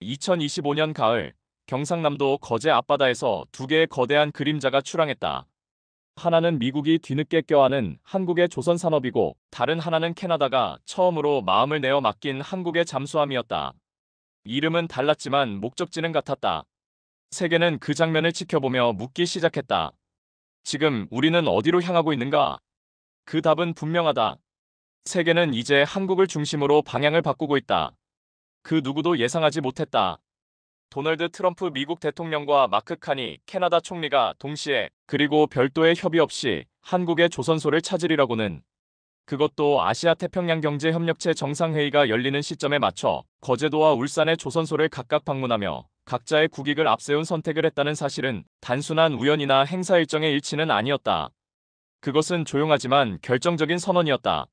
2025년 가을, 경상남도 거제 앞바다에서 두 개의 거대한 그림자가 출항했다. 하나는 미국이 뒤늦게 껴안은 한국의 조선산업이고 다른 하나는 캐나다가 처음으로 마음을 내어 맡긴 한국의 잠수함이었다. 이름은 달랐지만 목적지는 같았다. 세계는 그 장면을 지켜보며 묻기 시작했다. 지금 우리는 어디로 향하고 있는가? 그 답은 분명하다. 세계는 이제 한국을 중심으로 방향을 바꾸고 있다. 그 누구도 예상하지 못했다. 도널드 트럼프 미국 대통령과 마크 카니 캐나다 총리가 동시에 그리고 별도의 협의 없이 한국의 조선소를 찾으리라고는, 그것도 아시아 태평양 경제협력체 정상회의가 열리는 시점에 맞춰 거제도와 울산의 조선소를 각각 방문하며 각자의 국익을 앞세운 선택을 했다는 사실은 단순한 우연이나 행사 일정의 일치는 아니었다. 그것은 조용하지만 결정적인 선언이었다.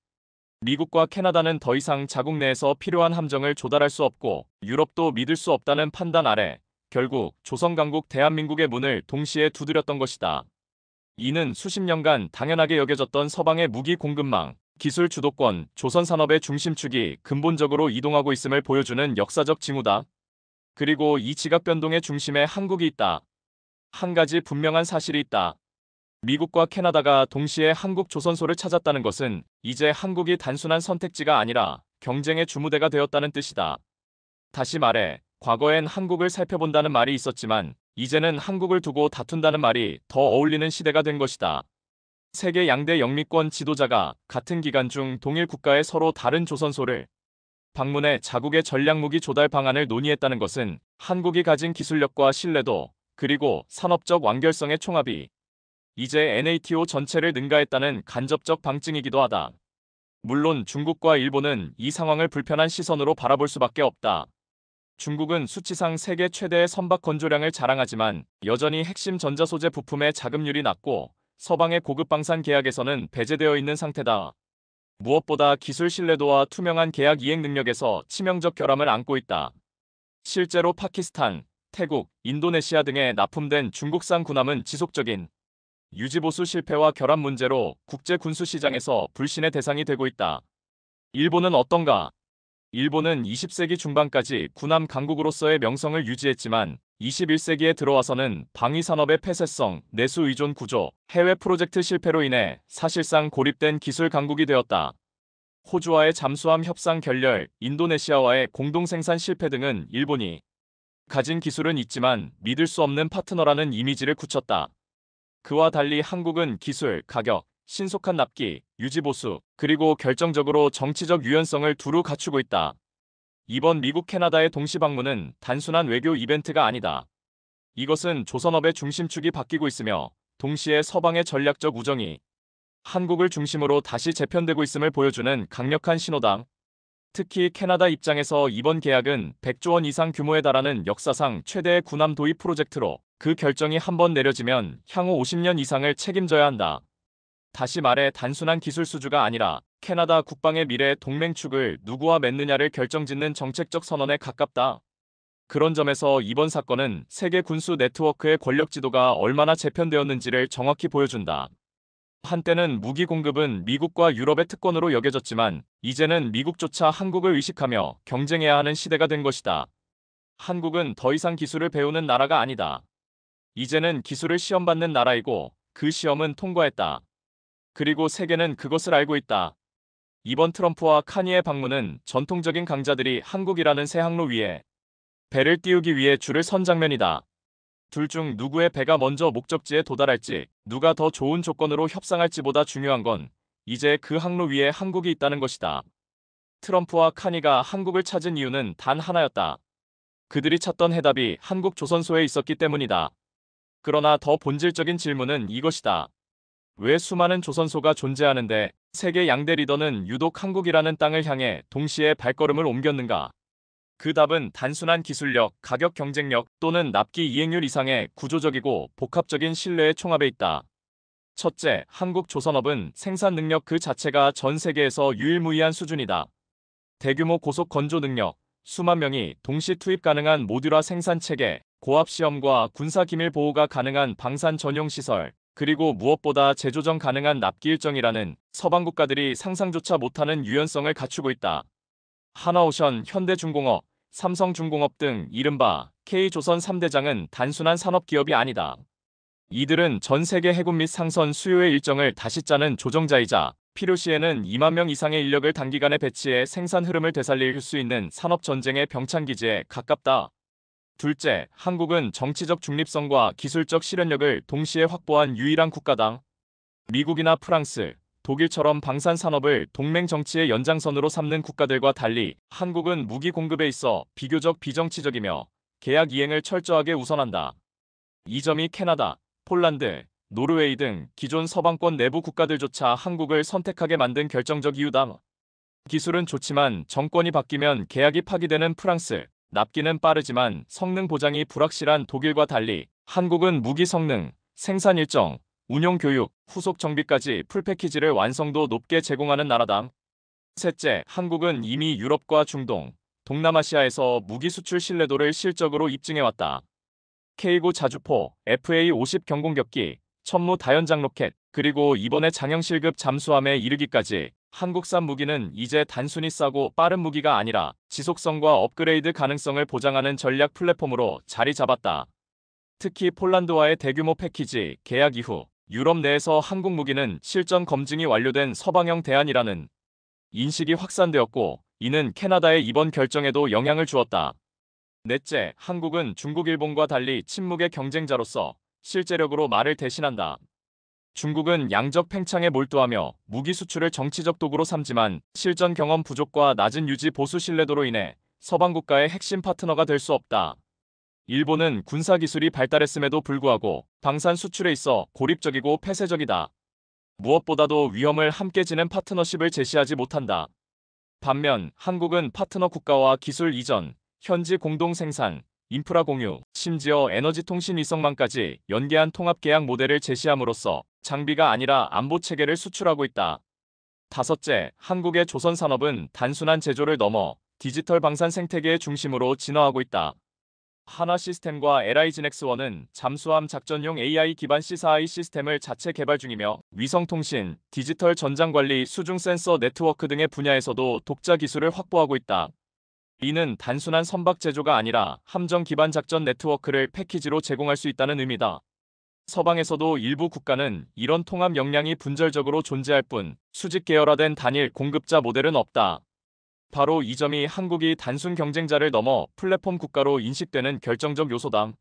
미국과 캐나다는 더 이상 자국 내에서 필요한 함정을 조달할 수 없고 유럽도 믿을 수 없다는 판단 아래 결국 조선강국 대한민국의 문을 동시에 두드렸던 것이다. 이는 수십 년간 당연하게 여겨졌던 서방의 무기 공급망, 기술 주도권, 조선산업의 중심축이 근본적으로 이동하고 있음을 보여주는 역사적 징후다. 그리고 이 지각 변동의 중심에 한국이 있다. 한 가지 분명한 사실이 있다. 미국과 캐나다가 동시에 한국 조선소를 찾았다는 것은 이제 한국이 단순한 선택지가 아니라 경쟁의 주무대가 되었다는 뜻이다. 다시 말해, 과거엔 한국을 살펴본다는 말이 있었지만 이제는 한국을 두고 다툰다는 말이 더 어울리는 시대가 된 것이다. 세계 양대 영미권 지도자가 같은 기간 중 동일 국가의 서로 다른 조선소를 방문해 자국의 전략무기 조달 방안을 논의했다는 것은 한국이 가진 기술력과 신뢰도, 그리고 산업적 완결성의 총합이 이제 NATO 전체를 능가했다는 간접적 방증이기도 하다. 물론 중국과 일본은 이 상황을 불편한 시선으로 바라볼 수밖에 없다. 중국은 수치상 세계 최대의 선박 건조량을 자랑하지만 여전히 핵심 전자소재 부품의 자급률이 낮고 서방의 고급 방산 계약에서는 배제되어 있는 상태다. 무엇보다 기술 신뢰도와 투명한 계약 이행 능력에서 치명적 결함을 안고 있다. 실제로 파키스탄, 태국, 인도네시아 등에 납품된 중국산 군함은 지속적인 유지보수 실패와 결함 문제로 국제 군수 시장에서 불신의 대상이 되고 있다. 일본은 어떤가? 일본은 20세기 중반까지 군함 강국으로서의 명성을 유지했지만 21세기에 들어와서는 방위 산업의 폐쇄성, 내수 의존 구조, 해외 프로젝트 실패로 인해 사실상 고립된 기술 강국이 되었다. 호주와의 잠수함 협상 결렬, 인도네시아와의 공동 생산 실패 등은 일본이 가진 기술은 있지만 믿을 수 없는 파트너라는 이미지를 굳혔다. 그와 달리 한국은 기술, 가격, 신속한 납기, 유지보수, 그리고 결정적으로 정치적 유연성을 두루 갖추고 있다. 이번 미국 캐나다의 동시 방문은 단순한 외교 이벤트가 아니다. 이것은 조선업의 중심축이 바뀌고 있으며 동시에 서방의 전략적 우정이 한국을 중심으로 다시 재편되고 있음을 보여주는 강력한 신호다. 특히 캐나다 입장에서 이번 계약은 100조 원 이상 규모에 달하는 역사상 최대의 군함 도입 프로젝트로 그 결정이 한번 내려지면 향후 50년 이상을 책임져야 한다. 다시 말해 단순한 기술 수주가 아니라 캐나다 국방의 미래의 동맹축을 누구와 맺느냐를 결정짓는 정책적 선언에 가깝다. 그런 점에서 이번 사건은 세계 군수 네트워크의 권력 지도가 얼마나 재편되었는지를 정확히 보여준다. 한때는 무기 공급은 미국과 유럽의 특권으로 여겨졌지만 이제는 미국조차 한국을 의식하며 경쟁해야 하는 시대가 된 것이다. 한국은 더 이상 기술을 배우는 나라가 아니다. 이제는 기술을 시험받는 나라이고 그 시험은 통과했다. 그리고 세계는 그것을 알고 있다. 이번 트럼프와 카니의 방문은 전통적인 강자들이 한국이라는 새 항로 위에 배를 띄우기 위해 줄을 선 장면이다. 둘 중 누구의 배가 먼저 목적지에 도달할지, 누가 더 좋은 조건으로 협상할지보다 중요한 건 이제 그 항로 위에 한국이 있다는 것이다. 트럼프와 카니가 한국을 찾은 이유는 단 하나였다. 그들이 찾던 해답이 한국 조선소에 있었기 때문이다. 그러나 더 본질적인 질문은 이것이다. 왜 수많은 조선소가 존재하는데 세계 양대 리더는 유독 한국이라는 땅을 향해 동시에 발걸음을 옮겼는가? 그 답은 단순한 기술력, 가격 경쟁력 또는 납기 이행률 이상의 구조적이고 복합적인 신뢰의 총합에 있다. 첫째, 한국 조선업은 생산 능력 그 자체가 전 세계에서 유일무이한 수준이다. 대규모 고속 건조 능력, 수만 명이 동시 투입 가능한 모듈화 생산 체계, 고압 시험과 군사 기밀 보호가 가능한 방산 전용 시설, 그리고 무엇보다 재조정 가능한 납기 일정이라는 서방 국가들이 상상조차 못하는 유연성을 갖추고 있다. 하나오션, 현대중공업, 삼성중공업 등 이른바 K조선 3대장은 단순한 산업기업이 아니다. 이들은 전 세계 해군 및 상선 수요의 일정을 다시 짜는 조정자이자 필요시에는 2만 명 이상의 인력을 단기간에 배치해 생산 흐름을 되살릴 수 있는 산업전쟁의 병창기지에 가깝다. 둘째, 한국은 정치적 중립성과 기술적 실현력을 동시에 확보한 유일한 국가다. 미국이나 프랑스, 독일처럼 방산 산업을 동맹 정치의 연장선으로 삼는 국가들과 달리 한국은 무기 공급에 있어 비교적 비정치적이며 계약 이행을 철저하게 우선한다. 이 점이 캐나다, 폴란드, 노르웨이 등 기존 서방권 내부 국가들조차 한국을 선택하게 만든 결정적 이유다. 기술은 좋지만 정권이 바뀌면 계약이 파기되는 프랑스, 납기는 빠르지만 성능 보장이 불확실한 독일과 달리 한국은 무기 성능, 생산 일정, 운용 교육, 후속 정비까지 풀패키지를 완성도 높게 제공하는 나라다. 셋째, 한국은 이미 유럽과 중동, 동남아시아에서 무기 수출 신뢰도를 실적으로 입증해왔다. K9 자주포, FA-50 경공격기, 천무 다연장 로켓, 그리고 이번에 장형실급 잠수함에 이르기까지 한국산 무기는 이제 단순히 싸고 빠른 무기가 아니라 지속성과 업그레이드 가능성을 보장하는 전략 플랫폼으로 자리 잡았다. 특히 폴란드와의 대규모 패키지 계약 이후 유럽 내에서 한국 무기는 실전 검증이 완료된 서방형 대안이라는 인식이 확산되었고, 이는 캐나다의 이번 결정에도 영향을 주었다. 넷째, 한국은 중국, 일본과 달리 침묵의 경쟁자로서 실제력으로 말을 대신한다. 중국은 양적 팽창에 몰두하며 무기 수출을 정치적 도구로 삼지만 실전 경험 부족과 낮은 유지 보수 신뢰도로 인해 서방 국가의 핵심 파트너가 될 수 없다. 일본은 군사 기술이 발달했음에도 불구하고 방산 수출에 있어 고립적이고 폐쇄적이다. 무엇보다도 위험을 함께 지는 파트너십을 제시하지 못한다. 반면 한국은 파트너 국가와 기술 이전, 현지 공동 생산, 인프라 공유, 심지어 에너지 통신 위성망까지 연계한 통합 계약 모델을 제시함으로써 장비가 아니라 안보 체계를 수출하고 있다. 다섯째, 한국의 조선 산업은 단순한 제조를 넘어 디지털 방산 생태계의 중심으로 진화하고 있다. 하나시스템과 LI지넥스원은 잠수함 작전용 AI 기반 C4I 시스템을 자체 개발 중이며 위성통신, 디지털 전장관리, 수중 센서 네트워크 등의 분야에서도 독자 기술을 확보하고 있다. 이는 단순한 선박 제조가 아니라 함정 기반 작전 네트워크를 패키지로 제공할 수 있다는 의미다. 서방에서도 일부 국가는 이런 통합 역량이 분절적으로 존재할 뿐 수직 계열화된 단일 공급자 모델은 없다. 바로 이 점이 한국이 단순 경쟁자를 넘어 플랫폼 국가로 인식되는 결정적 요소다.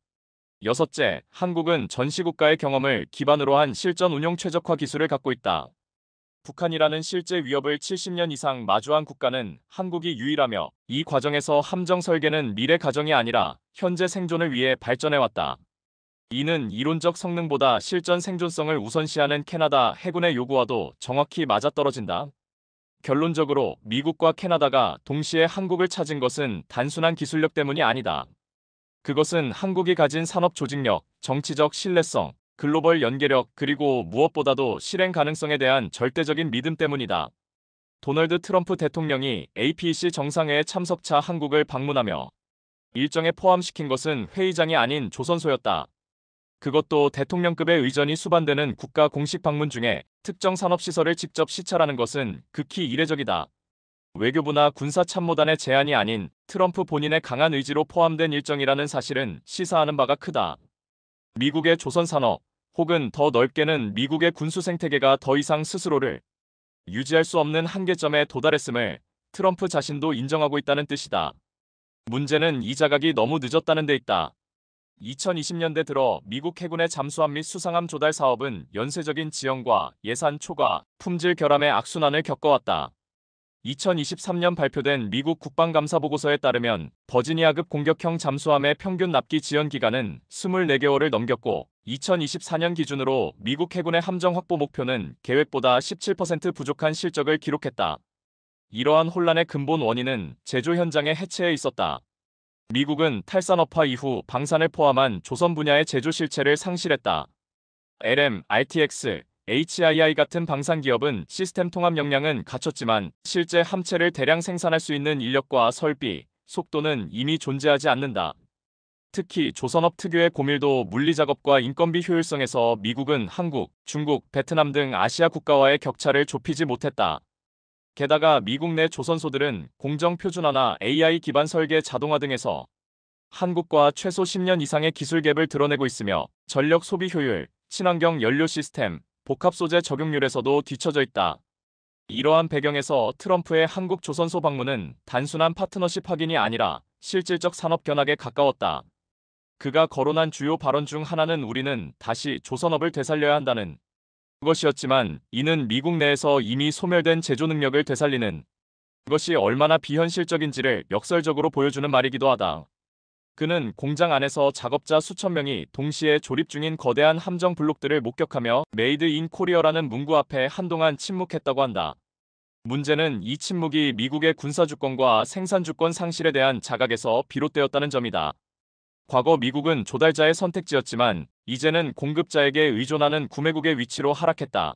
여섯째, 한국은 전시국가의 경험을 기반으로 한 실전 운용 최적화 기술을 갖고 있다. 북한이라는 실제 위협을 70년 이상 마주한 국가는 한국이 유일하며 이 과정에서 함정 설계는 미래 가정이 아니라 현재 생존을 위해 발전해왔다. 이는 이론적 성능보다 실전 생존성을 우선시하는 캐나다 해군의 요구와도 정확히 맞아떨어진다. 결론적으로 미국과 캐나다가 동시에 한국을 찾은 것은 단순한 기술력 때문이 아니다. 그것은 한국이 가진 산업 조직력, 정치적 신뢰성, 글로벌 연계력, 그리고 무엇보다도 실행 가능성에 대한 절대적인 믿음 때문이다. 도널드 트럼프 대통령이 APEC 정상회의 참석차 한국을 방문하며 일정에 포함시킨 것은 회의장이 아닌 조선소였다. 그것도 대통령급의 의전이 수반되는 국가 공식 방문 중에 특정 산업시설을 직접 시찰하는 것은 극히 이례적이다. 외교부나 군사참모단의 제안이 아닌 트럼프 본인의 강한 의지로 포함된 일정이라는 사실은 시사하는 바가 크다. 미국의 조선산업, 혹은 더 넓게는 미국의 군수 생태계가 더 이상 스스로를 유지할 수 없는 한계점에 도달했음을 트럼프 자신도 인정하고 있다는 뜻이다. 문제는 이 자각이 너무 늦었다는 데 있다. 2020년대 들어 미국 해군의 잠수함 및 수상함 조달 사업은 연쇄적인 지연과 예산 초과, 품질 결함의 악순환을 겪어왔다. 2023년 발표된 미국 국방감사보고서에 따르면 버지니아급 공격형 잠수함의 평균 납기 지연 기간은 24개월을 넘겼고 2024년 기준으로 미국 해군의 함정 확보 목표는 계획보다 17% 부족한 실적을 기록했다. 이러한 혼란의 근본 원인은 제조 현장의 해체에 있었다. 미국은 탈산업화 이후 방산을 포함한 조선 분야의 제조 실체를 상실했다. LM, RTX, HII 같은 방산 기업은 시스템 통합 역량은 갖췄지만 실제 함체를 대량 생산할 수 있는 인력과 설비, 속도는 이미 존재하지 않는다. 특히 조선업 특유의 고밀도 물리 작업과 인건비 효율성에서 미국은 한국, 중국, 베트남 등 아시아 국가와의 격차를 좁히지 못했다. 게다가 미국 내 조선소들은 공정 표준화나 AI 기반 설계 자동화 등에서 한국과 최소 10년 이상의 기술 갭을 드러내고 있으며 전력 소비 효율, 친환경 연료 시스템, 복합 소재 적용률에서도 뒤처져 있다. 이러한 배경에서 트럼프의 한국 조선소 방문은 단순한 파트너십 확인이 아니라 실질적 산업 견학에 가까웠다. 그가 거론한 주요 발언 중 하나는 우리는 다시 조선업을 되살려야 한다는 것이었지만, 이는 미국 내에서 이미 소멸된 제조 능력을 되살리는 것이 얼마나 비현실적인지를 역설적으로 보여주는 말이기도 하다. 그는 공장 안에서 작업자 수천 명이 동시에 조립 중인 거대한 함정 블록들을 목격하며 메이드 인 코리어라는 문구 앞에 한동안 침묵했다고 한다. 문제는 이 침묵이 미국의 군사주권과 생산주권 상실에 대한 자각에서 비롯되었다는 점이다. 과거 미국은 조달자의 선택지였지만 이제는 공급자에게 의존하는 구매국의 위치로 하락했다.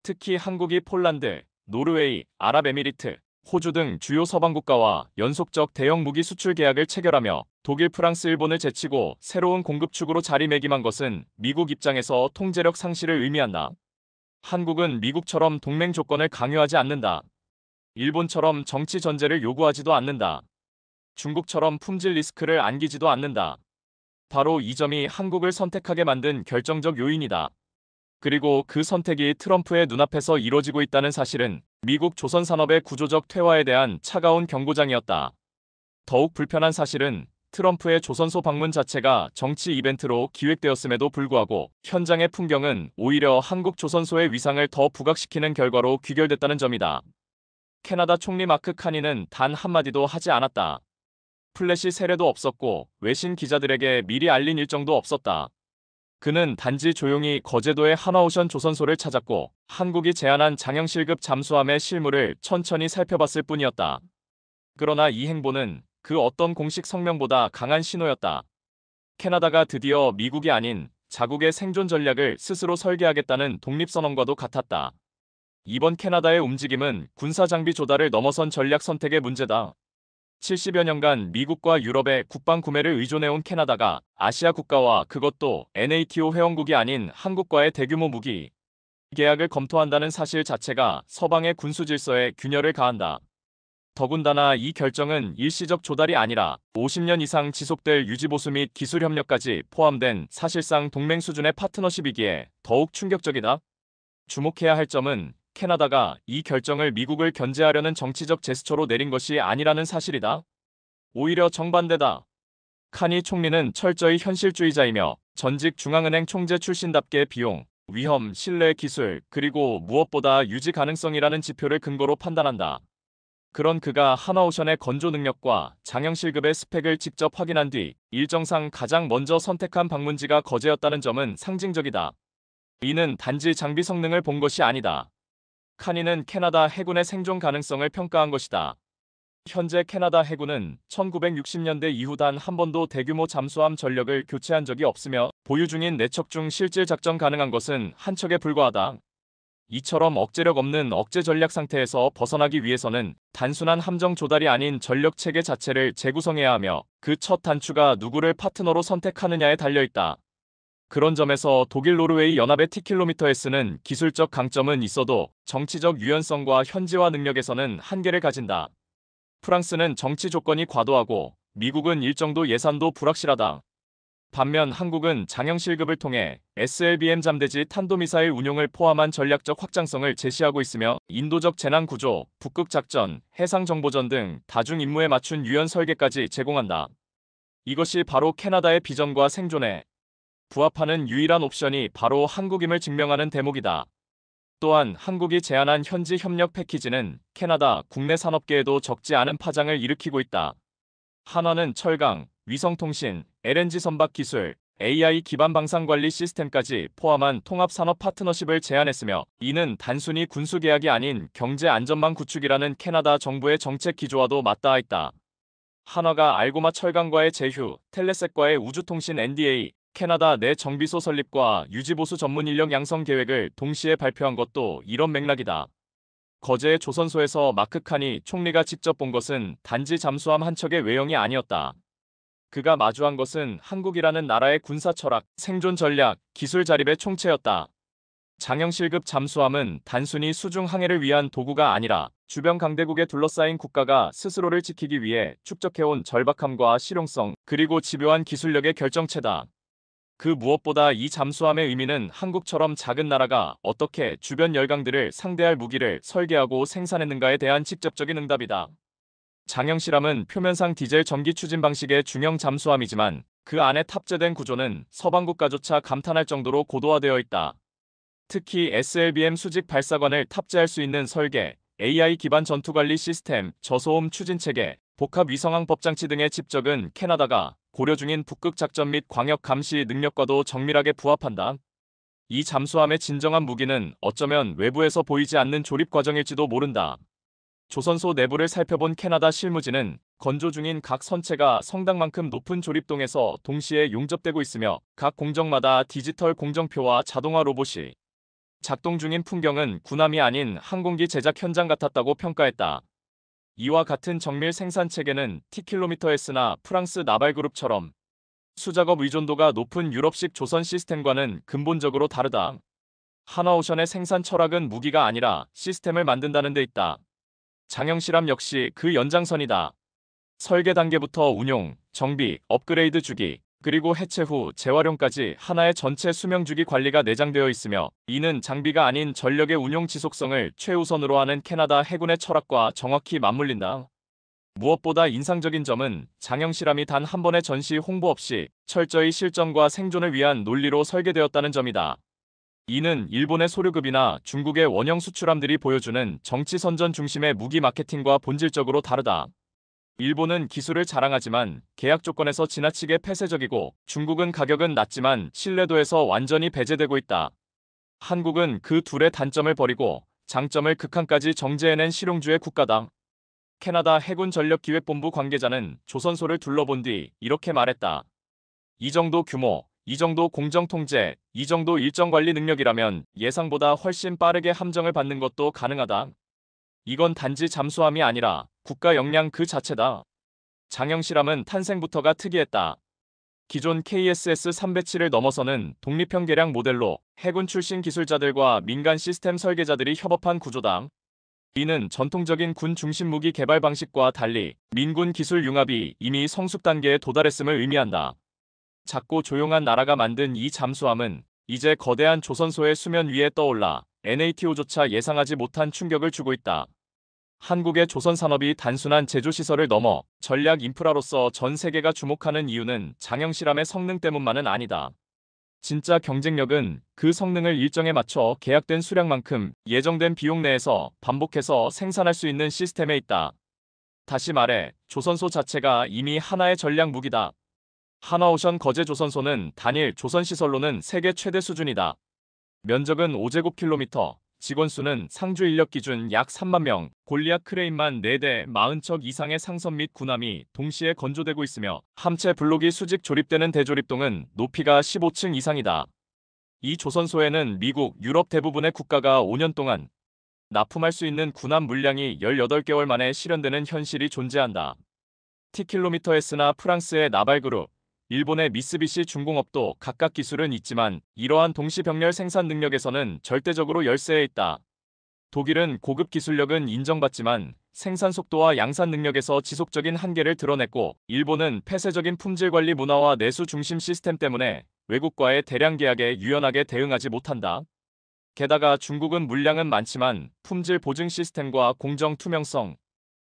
특히 한국이 폴란드, 노르웨이, 아랍에미리트, 호주 등 주요 서방 국가와 연속적 대형 무기 수출 계약을 체결하며 독일, 프랑스, 일본을 제치고 새로운 공급축으로 자리매김한 것은 미국 입장에서 통제력 상실을 의미한다. 한국은 미국처럼 동맹 조건을 강요하지 않는다. 일본처럼 정치 전제를 요구하지도 않는다. 중국처럼 품질 리스크를 안기지도 않는다. 바로 이 점이 한국을 선택하게 만든 결정적 요인이다. 그리고 그 선택이 트럼프의 눈앞에서 이뤄지고 있다는 사실은 미국 조선 산업의 구조적 퇴화에 대한 차가운 경고장이었다. 더욱 불편한 사실은 트럼프의 조선소 방문 자체가 정치 이벤트로 기획되었음에도 불구하고 현장의 풍경은 오히려 한국 조선소의 위상을 더 부각시키는 결과로 귀결됐다는 점이다. 캐나다 총리 마크 카니는 단 한마디도 하지 않았다. 플래시 세례도 없었고 외신 기자들에게 미리 알린 일정도 없었다. 그는 단지 조용히 거제도의 하나오션 조선소를 찾았고 한국이 제안한 장형실급 잠수함의 실물을 천천히 살펴봤을 뿐이었다. 그러나 이 행보는 그 어떤 공식 성명보다 강한 신호였다. 캐나다가 드디어 미국이 아닌 자국의 생존 전략을 스스로 설계하겠다는 독립선언과도 같았다. 이번 캐나다의 움직임은 군사장비 조달을 넘어선 전략 선택의 문제다. 70여 년간 미국과 유럽의 국방 구매를 의존해온 캐나다가 아시아 국가와 그것도 NATO 회원국이 아닌 한국과의 대규모 무기 계약을 검토한다는 사실 자체가 서방의 군수 질서에 균열을 가한다. 더군다나 이 결정은 일시적 조달이 아니라 50년 이상 지속될 유지보수 및 기술 협력까지 포함된 사실상 동맹 수준의 파트너십이기에 더욱 충격적이다. 주목해야 할 점은 캐나다가 이 결정을 미국을 견제하려는 정치적 제스처로 내린 것이 아니라는 사실이다. 오히려 정반대다. 카니 총리는 철저히 현실주의자이며 전직 중앙은행 총재 출신답게 비용, 위험, 신뢰, 기술, 그리고 무엇보다 유지 가능성이라는 지표를 근거로 판단한다. 그런 그가 하나오션의 건조 능력과 장형실급의 스펙을 직접 확인한 뒤 일정상 가장 먼저 선택한 방문지가 거제였다는 점은 상징적이다. 이는 단지 장비 성능을 본 것이 아니다. 카니는 캐나다 해군의 생존 가능성을 평가한 것이다. 현재 캐나다 해군은 1960년대 이후 단 한 번도 대규모 잠수함 전력을 교체한 적이 없으며 보유 중인 4척 중 실질 작전 가능한 것은 한 척에 불과하다. 이처럼 억제력 없는 억제 전략 상태에서 벗어나기 위해서는 단순한 함정 조달이 아닌 전력 체계 자체를 재구성해야 하며 그 첫 단추가 누구를 파트너로 선택하느냐에 달려있다. 그런 점에서 독일 노르웨이 연합의 T킬로미터S는 기술적 강점은 있어도 정치적 유연성과 현지화 능력에서는 한계를 가진다. 프랑스는 정치 조건이 과도하고 미국은 일정도 예산도 불확실하다. 반면 한국은 장형실급을 통해 SLBM 잠대지 탄도미사일 운용을 포함한 전략적 확장성을 제시하고 있으며 인도적 재난구조, 북극작전, 해상정보전 등 다중 임무에 맞춘 유연 설계까지 제공한다. 이것이 바로 캐나다의 비전과 생존에 부합하는 유일한 옵션이 바로 한국임을 증명하는 대목이다. 또한 한국이 제안한 현지 협력 패키지는 캐나다 국내 산업계에도 적지 않은 파장을 일으키고 있다. 한화는 철강, 위성통신, LNG 선박 기술, AI 기반 방산관리 시스템까지 포함한 통합산업 파트너십을 제안했으며 이는 단순히 군수 계약이 아닌 경제 안전망 구축이라는 캐나다 정부의 정책 기조와도 맞닿아 있다. 한화가 알고마 철강과의 제휴, 텔레셋과의 우주통신 NDA, 캐나다 내 정비소 설립과 유지보수 전문 인력 양성 계획을 동시에 발표한 것도 이런 맥락이다. 거제의 조선소에서 마크 카니 총리가 직접 본 것은 단지 잠수함 한 척의 외형이 아니었다. 그가 마주한 것은 한국이라는 나라의 군사 철학, 생존 전략, 기술 자립의 총체였다. 장영실급 잠수함은 단순히 수중 항해를 위한 도구가 아니라 주변 강대국에 둘러싸인 국가가 스스로를 지키기 위해 축적해온 절박함과 실용성, 그리고 집요한 기술력의 결정체다. 그 무엇보다 이 잠수함의 의미는 한국처럼 작은 나라가 어떻게 주변 열강들을 상대할 무기를 설계하고 생산했는가에 대한 직접적인 응답이다. 장영실함은 표면상 디젤 전기 추진 방식의 중형 잠수함이지만 그 안에 탑재된 구조는 서방 국가조차 감탄할 정도로 고도화되어 있다. 특히 SLBM 수직 발사관을 탑재할 수 있는 설계, AI 기반 전투관리 시스템, 저소음 추진체계, 복합 위성항 법장치 등의 집적은 캐나다가 고려 중인 북극 작전 및 광역 감시 능력과도 정밀하게 부합한다. 이 잠수함의 진정한 무기는 어쩌면 외부에서 보이지 않는 조립 과정일지도 모른다. 조선소 내부를 살펴본 캐나다 실무진은 건조 중인 각 선체가 성당만큼 높은 조립동에서 동시에 용접되고 있으며 각 공정마다 디지털 공정표와 자동화 로봇이 작동 중인 풍경은 군함이 아닌 항공기 제작 현장 같았다고 평가했다. 이와 같은 정밀 생산 체계는 T킬로미터S나 프랑스 나발그룹처럼 수작업 의존도가 높은 유럽식 조선 시스템과는 근본적으로 다르다. 한화오션의 생산 철학은 무기가 아니라 시스템을 만든다는 데 있다. 장영실함 역시 그 연장선이다. 설계 단계부터 운용, 정비, 업그레이드 주기, 그리고 해체 후 재활용까지 하나의 전체 수명 주기 관리가 내장되어 있으며 이는 장비가 아닌 전력의 운용 지속성을 최우선으로 하는 캐나다 해군의 철학과 정확히 맞물린다. 무엇보다 인상적인 점은 장영실함이 단 한 번의 전시 홍보 없이 철저히 실전과 생존을 위한 논리로 설계되었다는 점이다. 이는 일본의 소류급이나 중국의 원형 수출함들이 보여주는 정치 선전 중심의 무기 마케팅과 본질적으로 다르다. 일본은 기술을 자랑하지만 계약 조건에서 지나치게 폐쇄적이고 중국은 가격은 낮지만 신뢰도에서 완전히 배제되고 있다. 한국은 그 둘의 단점을 버리고 장점을 극한까지 정제해낸 실용주의 국가다. 캐나다 해군전력기획본부 관계자는 조선소를 둘러본 뒤 이렇게 말했다. 이 정도 규모, 이 정도 공정통제, 이 정도 일정관리 능력이라면 예상보다 훨씬 빠르게 함정을 받는 것도 가능하다. 이건 단지 잠수함이 아니라 국가 역량 그 자체다. 장영실함은 탄생부터가 특이했다. 기존 KSS-307을 넘어서는 독립형 개량 모델로 해군 출신 기술자들과 민간 시스템 설계자들이 협업한 구조다. 이는 전통적인 군 중심 무기 개발 방식과 달리 민군 기술 융합이 이미 성숙 단계에 도달했음을 의미한다. 작고 조용한 나라가 만든 이 잠수함은 이제 거대한 조선소의 수면 위에 떠올라 NATO조차 예상하지 못한 충격을 주고 있다. 한국의 조선 산업이 단순한 제조시설을 넘어 전략 인프라로서 전 세계가 주목하는 이유는 장영실함의 성능 때문만은 아니다. 진짜 경쟁력은 그 성능을 일정에 맞춰 계약된 수량만큼 예정된 비용 내에서 반복해서 생산할 수 있는 시스템에 있다. 다시 말해, 조선소 자체가 이미 하나의 전략 무기다. 한화오션 거제 조선소는 단일 조선시설로는 세계 최대 수준이다. 면적은 5제곱킬로미터, 직원수는 상주 인력 기준 약 3만 명, 골리앗 크레인만 4대 40척 이상의 상선 및 군함이 동시에 건조되고 있으며 함체 블록이 수직 조립되는 대조립동은 높이가 15층 이상이다. 이 조선소에는 미국, 유럽 대부분의 국가가 5년 동안 납품할 수 있는 군함 물량이 18개월 만에 실현되는 현실이 존재한다. T킬로미터S나 프랑스의 나발그룹, 일본의 미쓰비시 중공업도 각각 기술은 있지만 이러한 동시병렬 생산 능력에서는 절대적으로 열세에 있다. 독일은 고급 기술력은 인정받지만 생산 속도와 양산 능력에서 지속적인 한계를 드러냈고 일본은 폐쇄적인 품질 관리 문화와 내수 중심 시스템 때문에 외국과의 대량 계약에 유연하게 대응하지 못한다. 게다가 중국은 물량은 많지만 품질 보증 시스템과 공정 투명성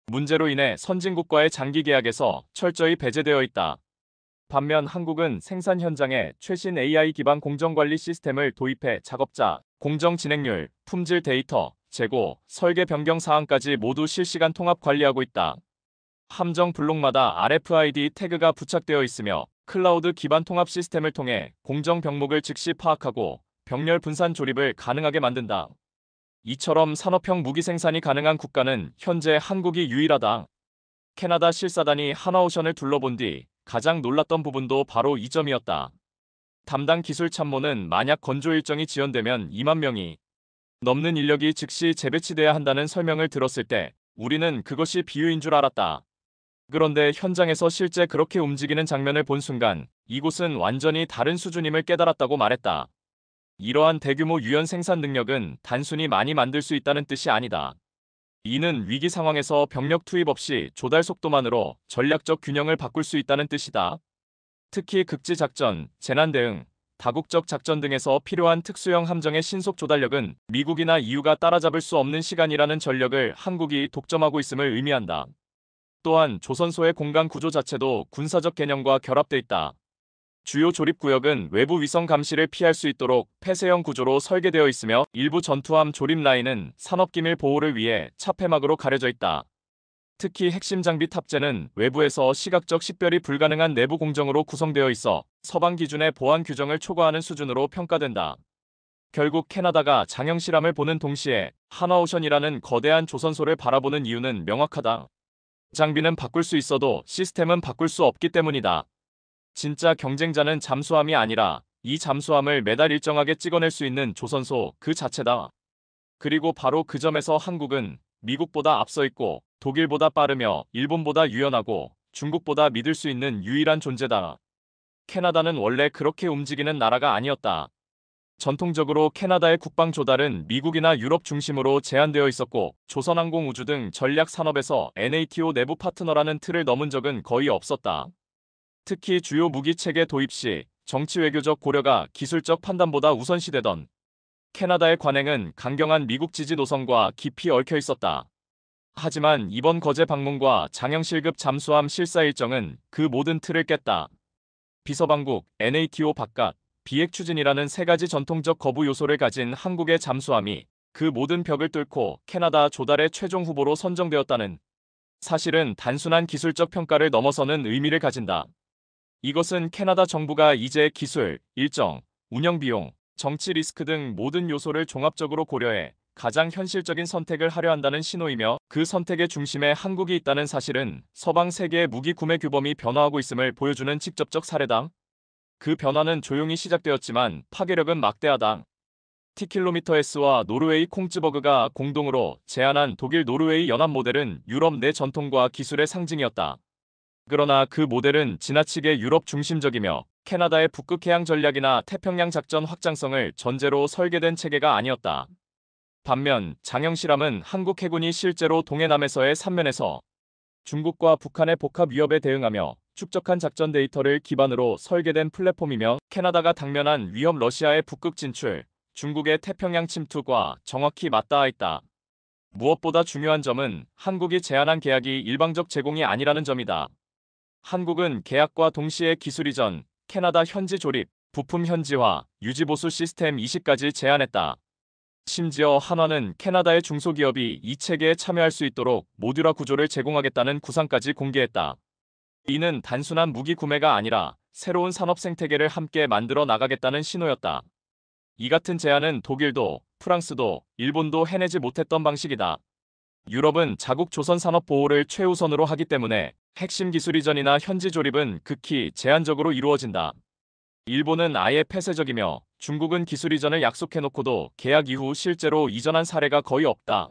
문제로 인해 선진국과의 장기 계약에서 철저히 배제되어 있다. 반면 한국은 생산 현장에 최신 AI 기반 공정관리 시스템을 도입해 작업자, 공정 진행률, 품질 데이터, 재고, 설계 변경 사항까지 모두 실시간 통합 관리하고 있다. 함정 블록마다 RFID 태그가 부착되어 있으며 클라우드 기반 통합 시스템을 통해 공정 병목을 즉시 파악하고 병렬 분산 조립을 가능하게 만든다. 이처럼 산업형 무기 생산이 가능한 국가는 현재 한국이 유일하다. 캐나다 실사단이 한화오션을 둘러본 뒤 가장 놀랐던 부분도 바로 이 점이었다. 담당 기술 참모는 만약 건조 일정이 지연되면 2만 명이 넘는 인력이 즉시 재배치돼야 한다는 설명을 들었을 때 우리는 그것이 비유인 줄 알았다. 그런데 현장에서 실제 그렇게 움직이는 장면을 본 순간 이곳은 완전히 다른 수준임을 깨달았다고 말했다. 이러한 대규모 유연 생산 능력은 단순히 많이 만들 수 있다는 뜻이 아니다. 이는 위기 상황에서 병력 투입 없이 조달 속도만으로 전략적 균형을 바꿀 수 있다는 뜻이다. 특히 극지 작전, 재난 대응, 다국적 작전 등에서 필요한 특수형 함정의 신속 조달력은 미국이나 EU가 따라잡을 수 없는 시간이라는 전력을 한국이 독점하고 있음을 의미한다. 또한 조선소의 공간 구조 자체도 군사적 개념과 결합돼 있다. 주요 조립구역은 외부 위성 감시를 피할 수 있도록 폐쇄형 구조로 설계되어 있으며 일부 전투함 조립 라인은 산업기밀 보호를 위해 차폐막으로 가려져 있다. 특히 핵심 장비 탑재는 외부에서 시각적 식별이 불가능한 내부 공정으로 구성되어 있어 서방 기준의 보안 규정을 초과하는 수준으로 평가된다. 결국 캐나다가 장형 실험을 보는 동시에 하나오션이라는 거대한 조선소를 바라보는 이유는 명확하다. 장비는 바꿀 수 있어도 시스템은 바꿀 수 없기 때문이다. 진짜 경쟁자는 잠수함이 아니라 이 잠수함을 매달 일정하게 찍어낼 수 있는 조선소 그 자체다. 그리고 바로 그 점에서 한국은 미국보다 앞서 있고 독일보다 빠르며 일본보다 유연하고 중국보다 믿을 수 있는 유일한 존재다. 캐나다는 원래 그렇게 움직이는 나라가 아니었다. 전통적으로 캐나다의 국방 조달은 미국이나 유럽 중심으로 제한되어 있었고 조선항공우주 등 전략 산업에서 NATO 내부 파트너라는 틀을 넘은 적은 거의 없었다. 특히 주요 무기 체계 도입 시 정치 외교적 고려가 기술적 판단보다 우선시되던 캐나다의 관행은 강경한 미국 지지 노선과 깊이 얽혀 있었다. 하지만 이번 거제 방문과 장형 실급 잠수함 실사 일정은 그 모든 틀을 깼다. 비서방국, NATO 바깥, 비핵 추진이라는 세 가지 전통적 거부 요소를 가진 한국의 잠수함이 그 모든 벽을 뚫고 캐나다 조달의 최종 후보로 선정되었다는 사실은 단순한 기술적 평가를 넘어서는 의미를 가진다. 이것은 캐나다 정부가 이제 기술, 일정, 운영 비용, 정치 리스크 등 모든 요소를 종합적으로 고려해 가장 현실적인 선택을 하려 한다는 신호이며 그 선택의 중심에 한국이 있다는 사실은 서방 세계의 무기 구매 규범이 변화하고 있음을 보여주는 직접적 사례다. 그 변화는 조용히 시작되었지만 파괴력은 막대하다. T킬로미터 S와 노르웨이 콩츠버그가 공동으로 제안한 독일 노르웨이 연합 모델은 유럽 내 전통과 기술의 상징이었다. 그러나 그 모델은 지나치게 유럽 중심적이며 캐나다의 북극 해양 전략이나 태평양 작전 확장성을 전제로 설계된 체계가 아니었다. 반면 장형 실험은 한국 해군이 실제로 동해남에서의 삼면에서 중국과 북한의 복합 위협에 대응하며 축적한 작전 데이터를 기반으로 설계된 플랫폼이며 캐나다가 당면한 위협 러시아의 북극 진출, 중국의 태평양 침투과 정확히 맞닿아 있다. 무엇보다 중요한 점은 한국이 제안한 계약이 일방적 제공이 아니라는 점이다. 한국은 계약과 동시에 기술 이전, 캐나다 현지 조립, 부품 현지화, 유지보수 시스템 이식까지 제안했다. 심지어 한화는 캐나다의 중소기업이 이 체계에 참여할 수 있도록 모듈화 구조를 제공하겠다는 구상까지 공개했다. 이는 단순한 무기 구매가 아니라 새로운 산업 생태계를 함께 만들어 나가겠다는 신호였다. 이 같은 제안은 독일도, 프랑스도, 일본도 해내지 못했던 방식이다. 유럽은 자국 조선 산업 보호를 최우선으로 하기 때문에 핵심 기술 이전이나 현지 조립은 극히 제한적으로 이루어진다. 일본은 아예 폐쇄적이며 중국은 기술 이전을 약속해놓고도 계약 이후 실제로 이전한 사례가 거의 없다.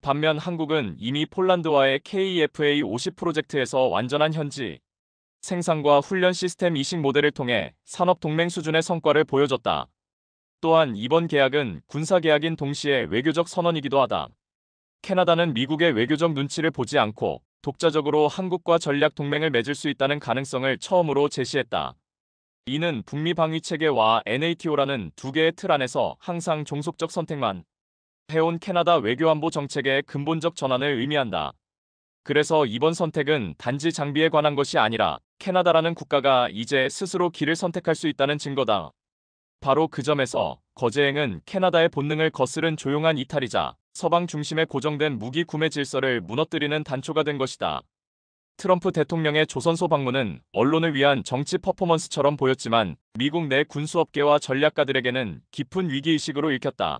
반면 한국은 이미 폴란드와의 KEFA50 프로젝트에서 완전한 현지 생산과 훈련 시스템 이식 모델을 통해 산업 동맹 수준의 성과를 보여줬다. 또한 이번 계약은 군사 계약인 동시에 외교적 선언이기도 하다. 캐나다는 미국의 외교적 눈치를 보지 않고 독자적으로 한국과 전략 동맹을 맺을 수 있다는 가능성을 처음으로 제시했다. 이는 북미 방위 체계와 NATO라는 두 개의 틀 안에서 항상 종속적 선택만 해온 캐나다 외교안보 정책의 근본적 전환을 의미한다. 그래서 이번 선택은 단지 장비에 관한 것이 아니라 캐나다라는 국가가 이제 스스로 길을 선택할 수 있다는 증거다. 바로 그 점에서 거제행은 캐나다의 본능을 거스른 조용한 이탈이자 서방 중심의 고정된 무기 구매 질서를 무너뜨리는 단초가 된 것이다. 트럼프 대통령의 조선소 방문은 언론을 위한 정치 퍼포먼스처럼 보였지만 미국 내 군수업계와 전략가들에게는 깊은 위기의식으로 읽혔다.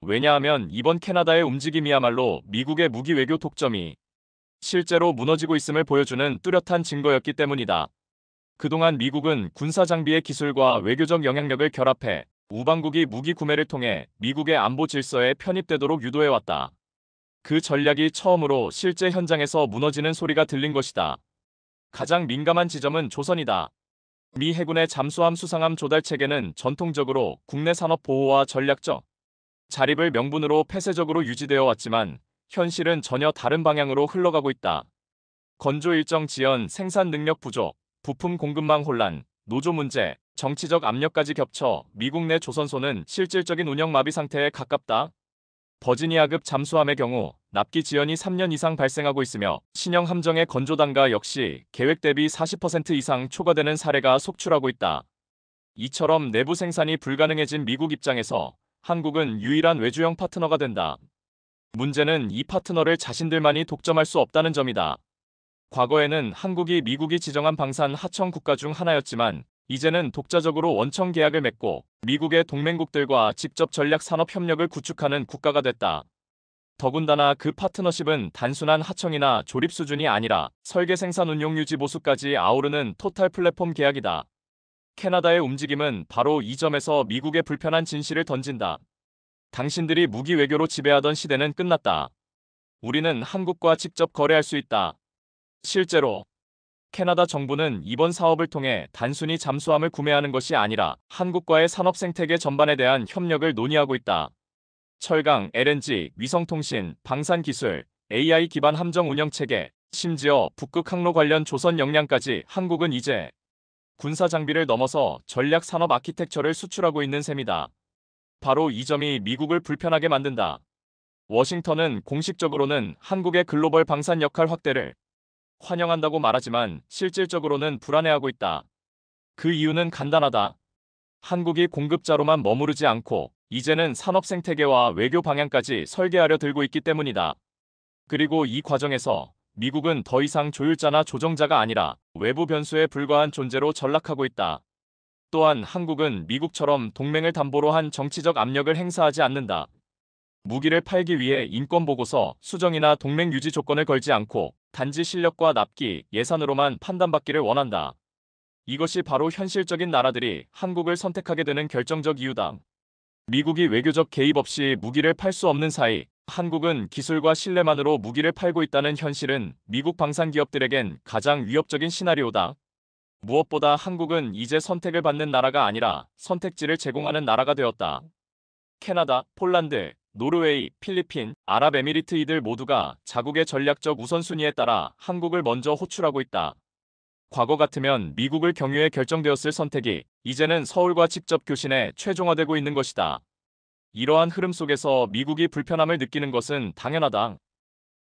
왜냐하면 이번 캐나다의 움직임이야말로 미국의 무기 외교 독점이 실제로 무너지고 있음을 보여주는 뚜렷한 증거였기 때문이다. 그동안 미국은 군사 장비의 기술과 외교적 영향력을 결합해 우방국이 무기 구매를 통해 미국의 안보 질서에 편입되도록 유도해왔다. 그 전략이 처음으로 실제 현장에서 무너지는 소리가 들린 것이다. 가장 민감한 지점은 조선이다. 미 해군의 잠수함 수상함 조달 체계는 전통적으로 국내 산업 보호와 전략적 자립을 명분으로 폐쇄적으로 유지되어 왔지만 현실은 전혀 다른 방향으로 흘러가고 있다. 건조 일정 지연, 생산 능력 부족, 부품 공급망 혼란, 노조 문제, 정치적 압력까지 겹쳐 미국 내 조선소는 실질적인 운영 마비 상태에 가깝다. 버지니아급 잠수함의 경우 납기 지연이 3년 이상 발생하고 있으며 신형 함정의 건조 단가 역시 계획 대비 40% 이상 초과되는 사례가 속출하고 있다. 이처럼 내부 생산이 불가능해진 미국 입장에서 한국은 유일한 외주형 파트너가 된다. 문제는 이 파트너를 자신들만이 독점할 수 없다는 점이다. 과거에는 한국이 미국이 지정한 방산 하청 국가 중 하나였지만 이제는 독자적으로 원청 계약을 맺고 미국의 동맹국들과 직접 전략 산업 협력을 구축하는 국가가 됐다. 더군다나 그 파트너십은 단순한 하청이나 조립 수준이 아니라 설계 생산 운용 유지 보수까지 아우르는 토탈 플랫폼 계약이다. 캐나다의 움직임은 바로 이 점에서 미국의 불편한 진실을 던진다. 당신들이 무기 외교로 지배하던 시대는 끝났다. 우리는 한국과 직접 거래할 수 있다. 실제로 캐나다 정부는 이번 사업을 통해 단순히 잠수함을 구매하는 것이 아니라 한국과의 산업 생태계 전반에 대한 협력을 논의하고 있다. 철강, LNG, 위성통신, 방산기술, AI 기반 함정 운영체계, 심지어 북극 항로 관련 조선 역량까지 한국은 이제 군사 장비를 넘어서 전략 산업 아키텍처를 수출하고 있는 셈이다. 바로 이 점이 미국을 불편하게 만든다. 워싱턴은 공식적으로는 한국의 글로벌 방산 역할 확대를 환영한다고 말하지만 실질적으로는 불안해하고 있다. 그 이유는 간단하다. 한국이 공급자로만 머무르지 않고 이제는 산업 생태계와 외교 방향까지 설계하려 들고 있기 때문이다. 그리고 이 과정에서 미국은 더 이상 조율자나 조정자가 아니라 외부 변수에 불과한 존재로 전락하고 있다. 또한 한국은 미국처럼 동맹을 담보로 한 정치적 압력을 행사하지 않는다. 무기를 팔기 위해 인권보고서, 수정이나 동맹 유지 조건을 걸지 않고 단지 실력과 납기, 예산으로만 판단받기를 원한다. 이것이 바로 현실적인 나라들이 한국을 선택하게 되는 결정적 이유다. 미국이 외교적 개입 없이 무기를 팔 수 없는 사이 한국은 기술과 신뢰만으로 무기를 팔고 있다는 현실은 미국 방산기업들에겐 가장 위협적인 시나리오다. 무엇보다 한국은 이제 선택을 받는 나라가 아니라 선택지를 제공하는 나라가 되었다. 캐나다, 폴란드, 노르웨이, 필리핀, 아랍에미리트 이들 모두가 자국의 전략적 우선순위에 따라 한국을 먼저 호출하고 있다. 과거 같으면 미국을 경유해 결정되었을 선택이 이제는 서울과 직접 교신해 최종화되고 있는 것이다. 이러한 흐름 속에서 미국이 불편함을 느끼는 것은 당연하다.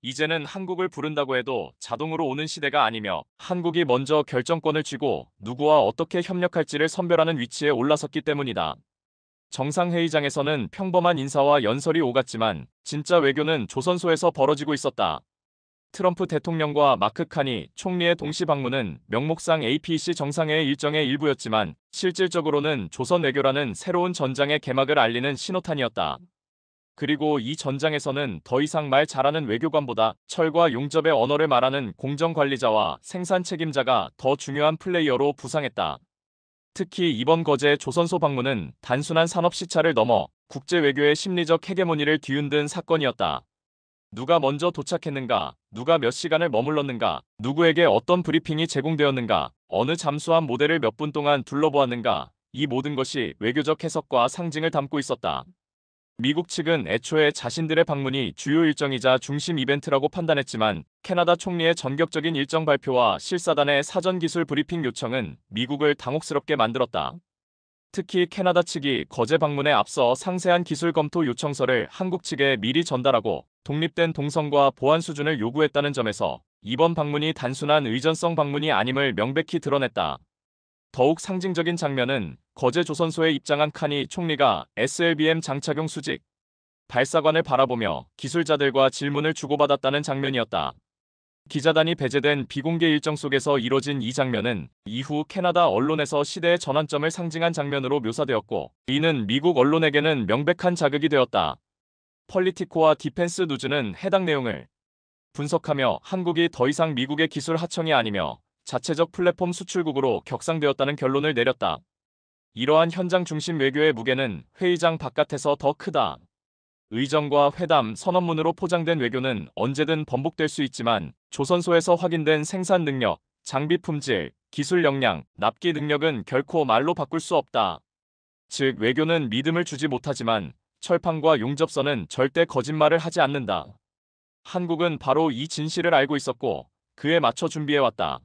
이제는 한국을 부른다고 해도 자동으로 오는 시대가 아니며 한국이 먼저 결정권을 쥐고 누구와 어떻게 협력할지를 선별하는 위치에 올라섰기 때문이다. 정상회의장에서는 평범한 인사와 연설이 오갔지만 진짜 외교는 조선소에서 벌어지고 있었다. 트럼프 대통령과 마크 카니 총리의 동시 방문은 명목상 APEC 정상회의 일정의 일부였지만 실질적으로는 조선 외교라는 새로운 전장의 개막을 알리는 신호탄이었다. 그리고 이 전장에서는 더 이상 말 잘하는 외교관보다 철과 용접의 언어를 말하는 공정관리자와 생산 책임자가 더 중요한 플레이어로 부상했다. 특히 이번 거제 조선소 방문은 단순한 산업 시차를 넘어 국제 외교의 심리적 헤게모니를 뒤흔든 사건이었다. 누가 먼저 도착했는가, 누가 몇 시간을 머물렀는가, 누구에게 어떤 브리핑이 제공되었는가, 어느 잠수함 모델을 몇 분 동안 둘러보았는가, 이 모든 것이 외교적 해석과 상징을 담고 있었다. 미국 측은 애초에 자신들의 방문이 주요 일정이자 중심 이벤트라고 판단했지만 캐나다 총리의 전격적인 일정 발표와 실사단의 사전 기술 브리핑 요청은 미국을 당혹스럽게 만들었다. 특히 캐나다 측이 거제 방문에 앞서 상세한 기술 검토 요청서를 한국 측에 미리 전달하고 독립된 동선과 보안 수준을 요구했다는 점에서 이번 방문이 단순한 의전성 방문이 아님을 명백히 드러냈다. 더욱 상징적인 장면은 거제 조선소에 입장한 카니 총리가 SLBM 장착용 수직 발사관을 바라보며 기술자들과 질문을 주고받았다는 장면이었다. 기자단이 배제된 비공개 일정 속에서 이뤄진 이 장면은 이후 캐나다 언론에서 시대의 전환점을 상징한 장면으로 묘사되었고 이는 미국 언론에게는 명백한 자극이 되었다. 펄리티코와 디펜스 누즈는 해당 내용을 분석하며 한국이 더 이상 미국의 기술 하청이 아니며 자체적 플랫폼 수출국으로 격상되었다는 결론을 내렸다. 이러한 현장 중심 외교의 무게는 회의장 바깥에서 더 크다. 의정과 회담, 선언문으로 포장된 외교는 언제든 번복될 수 있지만 조선소에서 확인된 생산 능력, 장비 품질, 기술 역량, 납기 능력은 결코 말로 바꿀 수 없다. 즉, 외교는 믿음을 주지 못하지만 철판과 용접선은 절대 거짓말을 하지 않는다. 한국은 바로 이 진실을 알고 있었고 그에 맞춰 준비해왔다.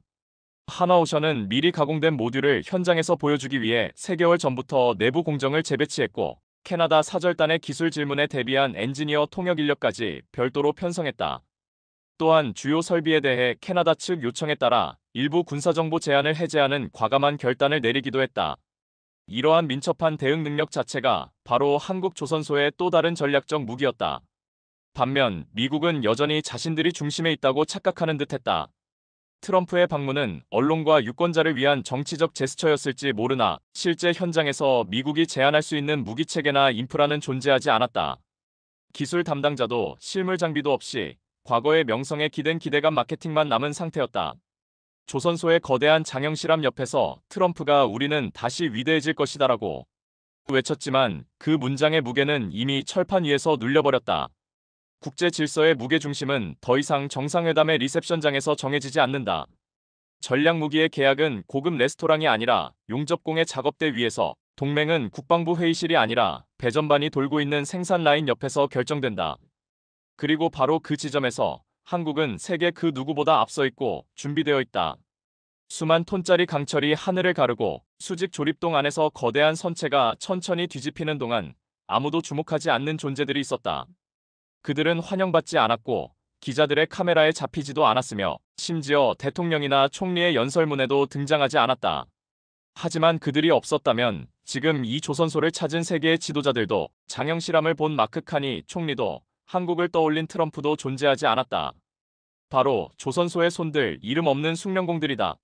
하나오션은 미리 가공된 모듈을 현장에서 보여주기 위해 3개월 전부터 내부 공정을 재배치했고 캐나다 사절단의 기술 질문에 대비한 엔지니어 통역 인력까지 별도로 편성했다. 또한 주요 설비에 대해 캐나다 측 요청에 따라 일부 군사정보 제한을 해제하는 과감한 결단을 내리기도 했다. 이러한 민첩한 대응 능력 자체가 바로 한국 조선소의 또 다른 전략적 무기였다. 반면 미국은 여전히 자신들이 중심에 있다고 착각하는 듯했다. 트럼프의 방문은 언론과 유권자를 위한 정치적 제스처였을지 모르나 실제 현장에서 미국이 제한할 수 있는 무기체계나 인프라는 존재하지 않았다. 기술 담당자도 실물 장비도 없이 과거의 명성에 기댄 기대감 마케팅만 남은 상태였다. 조선소의 거대한 장영실함 옆에서 트럼프가 우리는 다시 위대해질 것이다라고 외쳤지만 그 문장의 무게는 이미 철판 위에서 눌려버렸다. 국제 질서의 무게중심은 더 이상 정상회담의 리셉션장에서 정해지지 않는다. 전략무기의 계약은 고급 레스토랑이 아니라 용접공의 작업대 위에서, 동맹은 국방부 회의실이 아니라 배전반이 돌고 있는 생산 라인 옆에서 결정된다. 그리고 바로 그 지점에서 한국은 세계 그 누구보다 앞서 있고 준비되어 있다. 수만 톤짜리 강철이 하늘을 가르고 수직 조립동 안에서 거대한 선체가 천천히 뒤집히는 동안 아무도 주목하지 않는 존재들이 있었다. 그들은 환영받지 않았고 기자들의 카메라에 잡히지도 않았으며 심지어 대통령이나 총리의 연설문에도 등장하지 않았다. 하지만 그들이 없었다면 지금 이 조선소를 찾은 세계의 지도자들도, 장영실함을 본 마크 카니 총리도, 한국을 떠올린 트럼프도 존재하지 않았다. 바로 조선소의 손들, 이름 없는 숙련공들이다.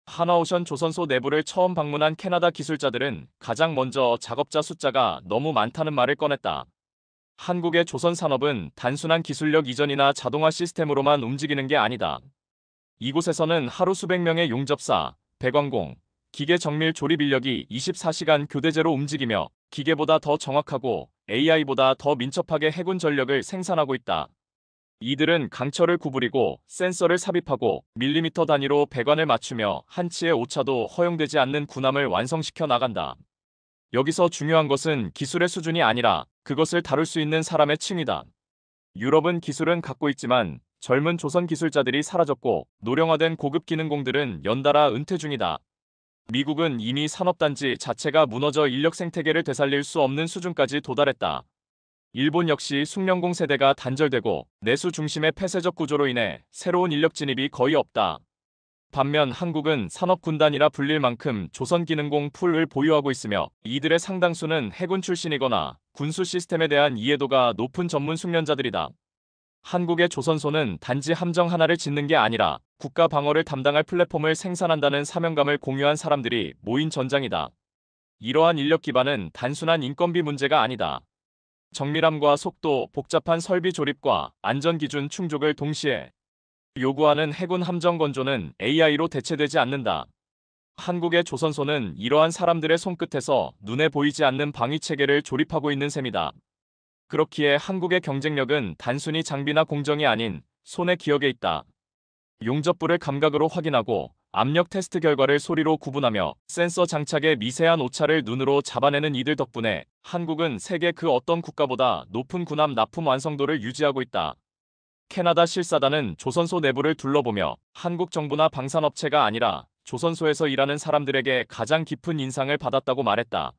하나오션 조선소 내부를 처음 방문한 캐나다 기술자들은 가장 먼저 작업자 숫자가 너무 많다는 말을 꺼냈다. 한국의 조선 산업은 단순한 기술력 이전이나 자동화 시스템으로만 움직이는 게 아니다. 이곳에서는 하루 수백 명의 용접사, 배관공, 기계 정밀 조립 인력이 24시간 교대제로 움직이며 기계보다 더 정확하고 AI보다 더 민첩하게 해군 전력을 생산하고 있다. 이들은 강철을 구부리고 센서를 삽입하고 밀리미터 단위로 배관을 맞추며 한치의 오차도 허용되지 않는 군함을 완성시켜 나간다. 여기서 중요한 것은 기술의 수준이 아니라 그것을 다룰 수 있는 사람의 층이다. 유럽은 기술은 갖고 있지만 젊은 조선 기술자들이 사라졌고 노령화된 고급 기능공들은 연달아 은퇴 중이다. 미국은 이미 산업단지 자체가 무너져 인력 생태계를 되살릴 수 없는 수준까지 도달했다. 일본 역시 숙련공 세대가 단절되고 내수 중심의 폐쇄적 구조로 인해 새로운 인력 진입이 거의 없다. 반면 한국은 산업군단이라 불릴 만큼 조선기능공 풀을 보유하고 있으며 이들의 상당수는 해군 출신이거나 군수 시스템에 대한 이해도가 높은 전문 숙련자들이다. 한국의 조선소는 단지 함정 하나를 짓는 게 아니라 국가 방어를 담당할 플랫폼을 생산한다는 사명감을 공유한 사람들이 모인 전장이다. 이러한 인력 기반은 단순한 인건비 문제가 아니다. 정밀함과 속도, 복잡한 설비 조립과 안전기준 충족을 동시에 요구하는 해군 함정 건조는 AI로 대체되지 않는다. 한국의 조선소는 이러한 사람들의 손끝에서 눈에 보이지 않는 방위체계를 조립하고 있는 셈이다. 그렇기에 한국의 경쟁력은 단순히 장비나 공정이 아닌 손의 기억에 있다. 용접부를 감각으로 확인하고 압력 테스트 결과를 소리로 구분하며 센서 장착의 미세한 오차를 눈으로 잡아내는 이들 덕분에 한국은 세계 그 어떤 국가보다 높은 군함 납품 완성도를 유지하고 있다. 캐나다 실사단은 조선소 내부를 둘러보며 한국 정부나 방산업체가 아니라 조선소에서 일하는 사람들에게 가장 깊은 인상을 받았다고 말했다.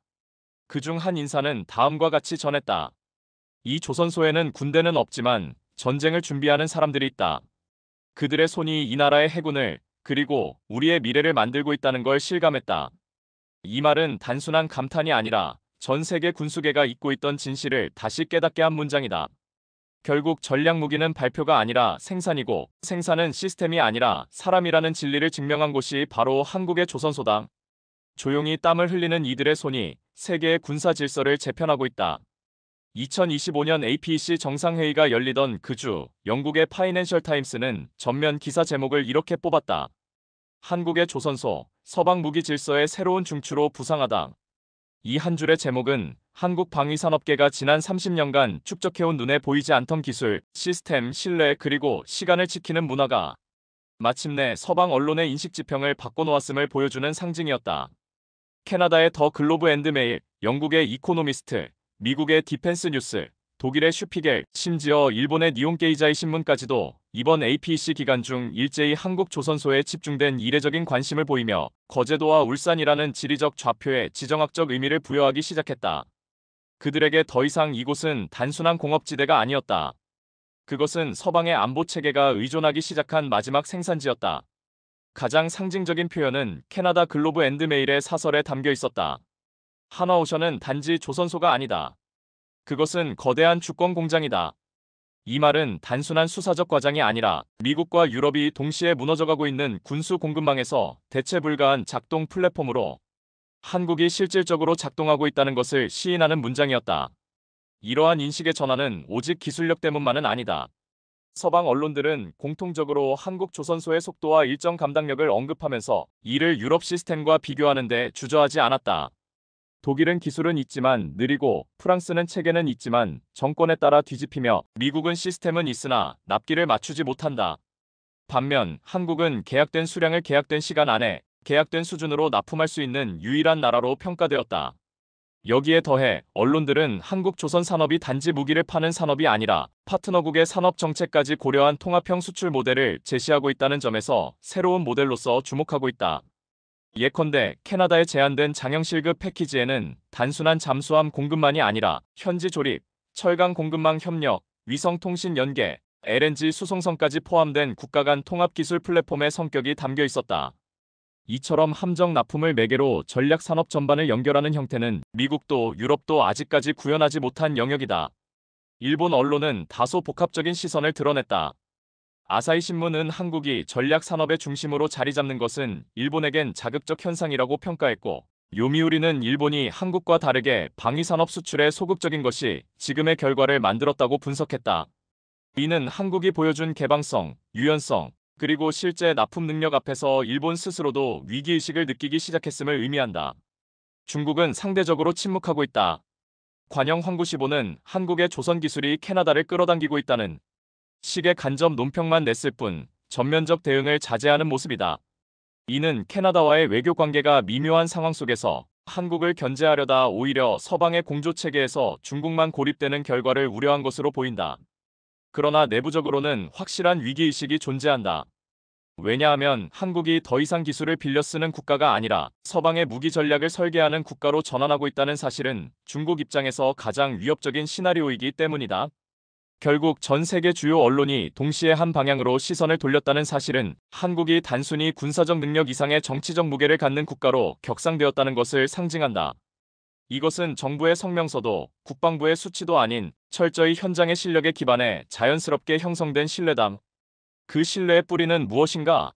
그중 한 인사는 다음과 같이 전했다. 이 조선소에는 군대는 없지만 전쟁을 준비하는 사람들이 있다. 그들의 손이 이 나라의 해군을, 그리고 우리의 미래를 만들고 있다는 걸 실감했다. 이 말은 단순한 감탄이 아니라 전 세계 군수계가 잊고 있던 진실을 다시 깨닫게 한 문장이다. 결국 전략무기는 발표가 아니라 생산이고 생산은 시스템이 아니라 사람이라는 진리를 증명한 곳이 바로 한국의 조선소다. 조용히 땀을 흘리는 이들의 손이 세계의 군사 질서를 재편하고 있다. 2025년 APEC 정상회의가 열리던 그 주, 영국의 파이낸셜 타임스는 전면 기사 제목을 이렇게 뽑았다. 한국의 조선소, 서방 무기 질서의 새로운 중추로 부상하다. 이 한 줄의 제목은 한국 방위산업계가 지난 30년간 축적해온 눈에 보이지 않던 기술, 시스템, 신뢰 그리고 시간을 지키는 문화가 마침내 서방 언론의 인식지평을 바꿔놓았음을 보여주는 상징이었다. 캐나다의 더 글로브 앤드 메일, 영국의 이코노미스트, 미국의 디펜스 뉴스, 독일의 슈피겔, 심지어 일본의 니혼게이자이 신문까지도 이번 APEC 기간 중 일제히 한국 조선소에 집중된 이례적인 관심을 보이며 거제도와 울산이라는 지리적 좌표에 지정학적 의미를 부여하기 시작했다. 그들에게 더 이상 이곳은 단순한 공업지대가 아니었다. 그것은 서방의 안보 체계가 의존하기 시작한 마지막 생산지였다. 가장 상징적인 표현은 캐나다 글로브 앤드 메일의 사설에 담겨 있었다. 한화오션은 단지 조선소가 아니다. 그것은 거대한 주권 공장이다. 이 말은 단순한 수사적 과장이 아니라 미국과 유럽이 동시에 무너져가고 있는 군수 공급망에서 대체 불가한 작동 플랫폼으로 한국이 실질적으로 작동하고 있다는 것을 시인하는 문장이었다. 이러한 인식의 전환은 오직 기술력 때문만은 아니다. 서방 언론들은 공통적으로 한국 조선소의 속도와 일정 감당력을 언급하면서 이를 유럽 시스템과 비교하는 데 주저하지 않았다. 독일은 기술은 있지만 느리고 프랑스는 체계는 있지만 정권에 따라 뒤집히며 미국은 시스템은 있으나 납기를 맞추지 못한다. 반면 한국은 계약된 수량을 계약된 시간 안에 계약된 수준으로 납품할 수 있는 유일한 나라로 평가되었다. 여기에 더해 언론들은 한국 조선 산업이 단지 무기를 파는 산업이 아니라 파트너국의 산업 정책까지 고려한 통합형 수출 모델을 제시하고 있다는 점에서 새로운 모델로서 주목하고 있다. 예컨대 캐나다에 제안된 장형실급 패키지에는 단순한 잠수함 공급만이 아니라 현지 조립, 철강 공급망 협력, 위성통신 연계, LNG 수송선까지 포함된 국가 간 통합기술 플랫폼의 성격이 담겨 있었다. 이처럼 함정 납품을 매개로 전략 산업 전반을 연결하는 형태는 미국도 유럽도 아직까지 구현하지 못한 영역이다. 일본 언론은 다소 복합적인 시선을 드러냈다. 아사히 신문은 한국이 전략 산업의 중심으로 자리 잡는 것은 일본에겐 자극적 현상이라고 평가했고, 요미우리는 일본이 한국과 다르게 방위산업 수출에 소극적인 것이 지금의 결과를 만들었다고 분석했다. 이는 한국이 보여준 개방성, 유연성, 그리고 실제 납품 능력 앞에서 일본 스스로도 위기의식을 느끼기 시작했음을 의미한다. 중국은 상대적으로 침묵하고 있다. 관영 황구시보는 한국의 조선 기술이 캐나다를 끌어당기고 있다는 식의 간접 논평만 냈을 뿐 전면적 대응을 자제하는 모습이다. 이는 캐나다와의 외교 관계가 미묘한 상황 속에서 한국을 견제하려다 오히려 서방의 공조체계에서 중국만 고립되는 결과를 우려한 것으로 보인다. 그러나 내부적으로는 확실한 위기의식이 존재한다. 왜냐하면 한국이 더 이상 기술을 빌려 쓰는 국가가 아니라 서방의 무기 전략을 설계하는 국가로 전환하고 있다는 사실은 중국 입장에서 가장 위협적인 시나리오이기 때문이다. 결국 전 세계 주요 언론이 동시에 한 방향으로 시선을 돌렸다는 사실은 한국이 단순히 군사적 능력 이상의 정치적 무게를 갖는 국가로 격상되었다는 것을 상징한다. 이것은 정부의 성명서도 국방부의 수치도 아닌 철저히 현장의 실력에 기반해 자연스럽게 형성된 신뢰담. 그 신뢰의 뿌리는 무엇인가?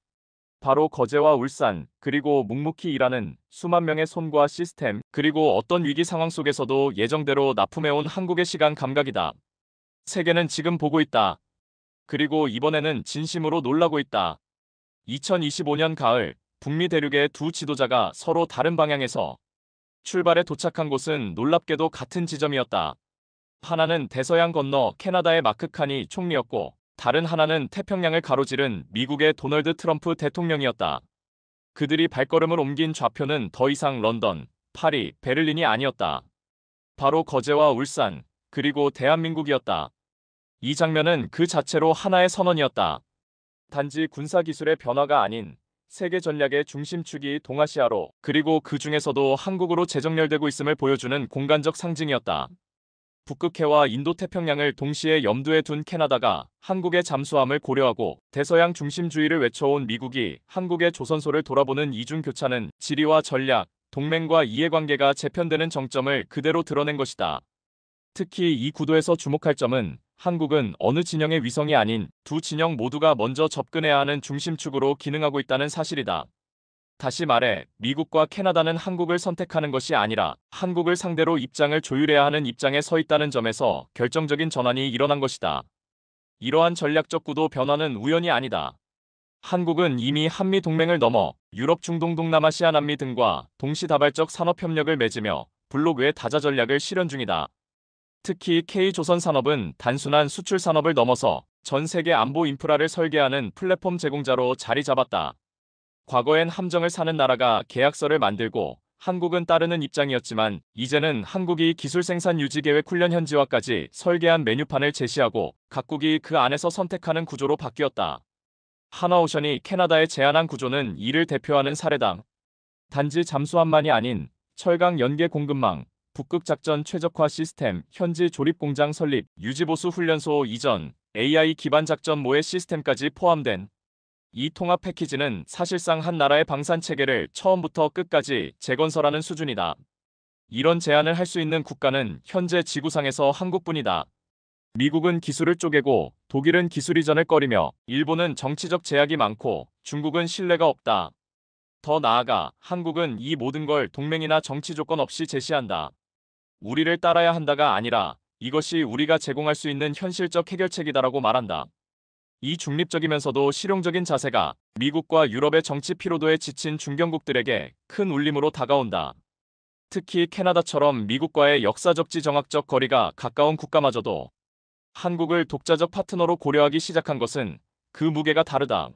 바로 거제와 울산, 그리고 묵묵히 일하는 수만 명의 손과 시스템, 그리고 어떤 위기 상황 속에서도 예정대로 납품해온 한국의 시간 감각이다. 세계는 지금 보고 있다. 그리고 이번에는 진심으로 놀라고 있다. 2025년 가을, 북미 대륙의 두 지도자가 서로 다른 방향에서 출발에 도착한 곳은 놀랍게도 같은 지점이었다. 하나는 대서양 건너 캐나다의 마크 카니 총리였고, 다른 하나는 태평양을 가로지른 미국의 도널드 트럼프 대통령이었다. 그들이 발걸음을 옮긴 좌표는 더 이상 런던, 파리, 베를린이 아니었다. 바로 거제와 울산, 그리고 대한민국이었다. 이 장면은 그 자체로 하나의 선언이었다. 단지 군사기술의 변화가 아닌 세계 전략의 중심축이 동아시아로, 그리고 그 중에서도 한국으로 재정렬되고 있음을 보여주는 공간적 상징이었다. 북극해와 인도태평양을 동시에 염두에 둔 캐나다가 한국의 잠수함을 고려하고 대서양 중심주의를 외쳐온 미국이 한국의 조선소를 돌아보는 이중교차는 지리와 전략, 동맹과 이해관계가 재편되는 정점을 그대로 드러낸 것이다. 특히 이 구도에서 주목할 점은 한국은 어느 진영의 위성이 아닌 두 진영 모두가 먼저 접근해야 하는 중심축으로 기능하고 있다는 사실이다. 다시 말해 미국과 캐나다는 한국을 선택하는 것이 아니라 한국을 상대로 입장을 조율해야 하는 입장에 서 있다는 점에서 결정적인 전환이 일어난 것이다. 이러한 전략적 구도 변화는 우연이 아니다. 한국은 이미 한미 동맹을 넘어 유럽, 중동, 동남아시아, 남미 등과 동시다발적 산업협력을 맺으며 블록 외 다자 전략을 실현 중이다. 특히 K조선 산업은 단순한 수출 산업을 넘어서 전 세계 안보 인프라를 설계하는 플랫폼 제공자로 자리 잡았다. 과거엔 함정을 사는 나라가 계약서를 만들고 한국은 따르는 입장이었지만 이제는 한국이 기술 생산 유지 계획 훈련 현지화까지 설계한 메뉴판을 제시하고 각국이 그 안에서 선택하는 구조로 바뀌었다. 하나오션이 캐나다에 제안한 구조는 이를 대표하는 사례다. 단지 잠수함만이 아닌 철강 연계 공급망, 북극 작전 최적화 시스템, 현지 조립 공장 설립, 유지보수 훈련소 이전, AI 기반 작전 모의 시스템까지 포함된 이 통합 패키지는 사실상 한 나라의 방산 체계를 처음부터 끝까지 재건설하는 수준이다. 이런 제안을 할 수 있는 국가는 현재 지구상에서 한국뿐이다. 미국은 기술을 쪼개고 독일은 기술 이전을 꺼리며 일본은 정치적 제약이 많고 중국은 신뢰가 없다. 더 나아가 한국은 이 모든 걸 동맹이나 정치 조건 없이 제시한다. 우리를 따라야 한다가 아니라 이것이 우리가 제공할 수 있는 현실적 해결책이다라고 말한다. 이 중립적이면서도 실용적인 자세가 미국과 유럽의 정치 피로도에 지친 중견국들에게 큰 울림으로 다가온다. 특히 캐나다처럼 미국과의 역사적 지정학적 거리가 가까운 국가마저도 한국을 독자적 파트너로 고려하기 시작한 것은 그 무게가 다르다.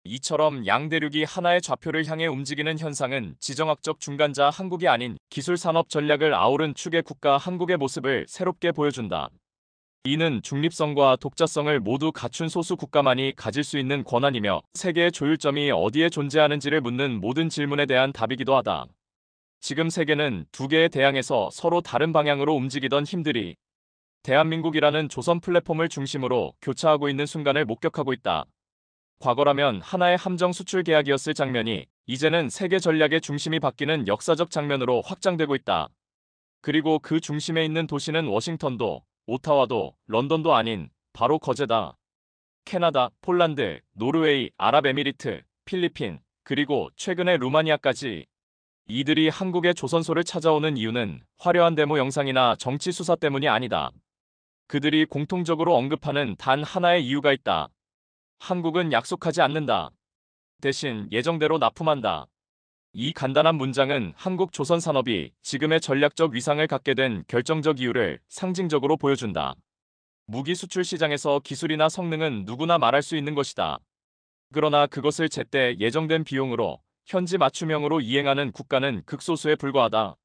이처럼 양대륙이 하나의 좌표를 향해 움직이는 현상은 지정학적 중간자 한국이 아닌 기술산업 전략을 아우른 축의 국가 한국의 모습을 새롭게 보여준다. 이는 중립성과 독자성을 모두 갖춘 소수 국가만이 가질 수 있는 권한이며 세계의 조율점이 어디에 존재하는지를 묻는 모든 질문에 대한 답이기도 하다. 지금 세계는 두 개의 대양에서 서로 다른 방향으로 움직이던 힘들이 대한민국이라는 조선 플랫폼을 중심으로 교차하고 있는 순간을 목격하고 있다. 과거라면 하나의 함정 수출 계약이었을 장면이 이제는 세계 전략의 중심이 바뀌는 역사적 장면으로 확장되고 있다. 그리고 그 중심에 있는 도시는 워싱턴도 오타와도 런던도 아닌 바로 거제다. 캐나다, 폴란드, 노르웨이, 아랍에미리트, 필리핀, 그리고 최근에 루마니아까지 이들이 한국의 조선소를 찾아오는 이유는 화려한 데모 영상이나 정치 수사 때문이 아니다. 그들이 공통적으로 언급하는 단 하나의 이유가 있다. 한국은 약속하지 않는다. 대신 예정대로 납품한다. 이 간단한 문장은 한국 조선 산업이 지금의 전략적 위상을 갖게 된 결정적 이유를 상징적으로 보여준다. 무기 수출 시장에서 기술이나 성능은 누구나 말할 수 있는 것이다. 그러나 그것을 제때 예정된 비용으로 현지 맞춤형으로 이행하는 국가는 극소수에 불과하다.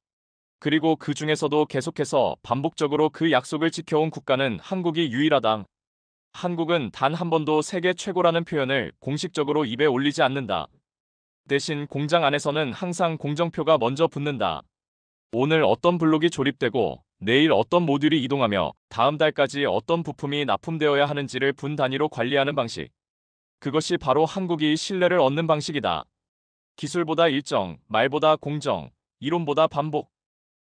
그리고 그 중에서도 계속해서 반복적으로 그 약속을 지켜온 국가는 한국이 유일하다. 한국은 단 한 번도 세계 최고라는 표현을 공식적으로 입에 올리지 않는다. 대신 공장 안에서는 항상 공정표가 먼저 붙는다. 오늘 어떤 블록이 조립되고 내일 어떤 모듈이 이동하며 다음 달까지 어떤 부품이 납품되어야 하는지를 분 단위로 관리하는 방식. 그것이 바로 한국이 신뢰를 얻는 방식이다. 기술보다 일정, 말보다 공정, 이론보다 반복.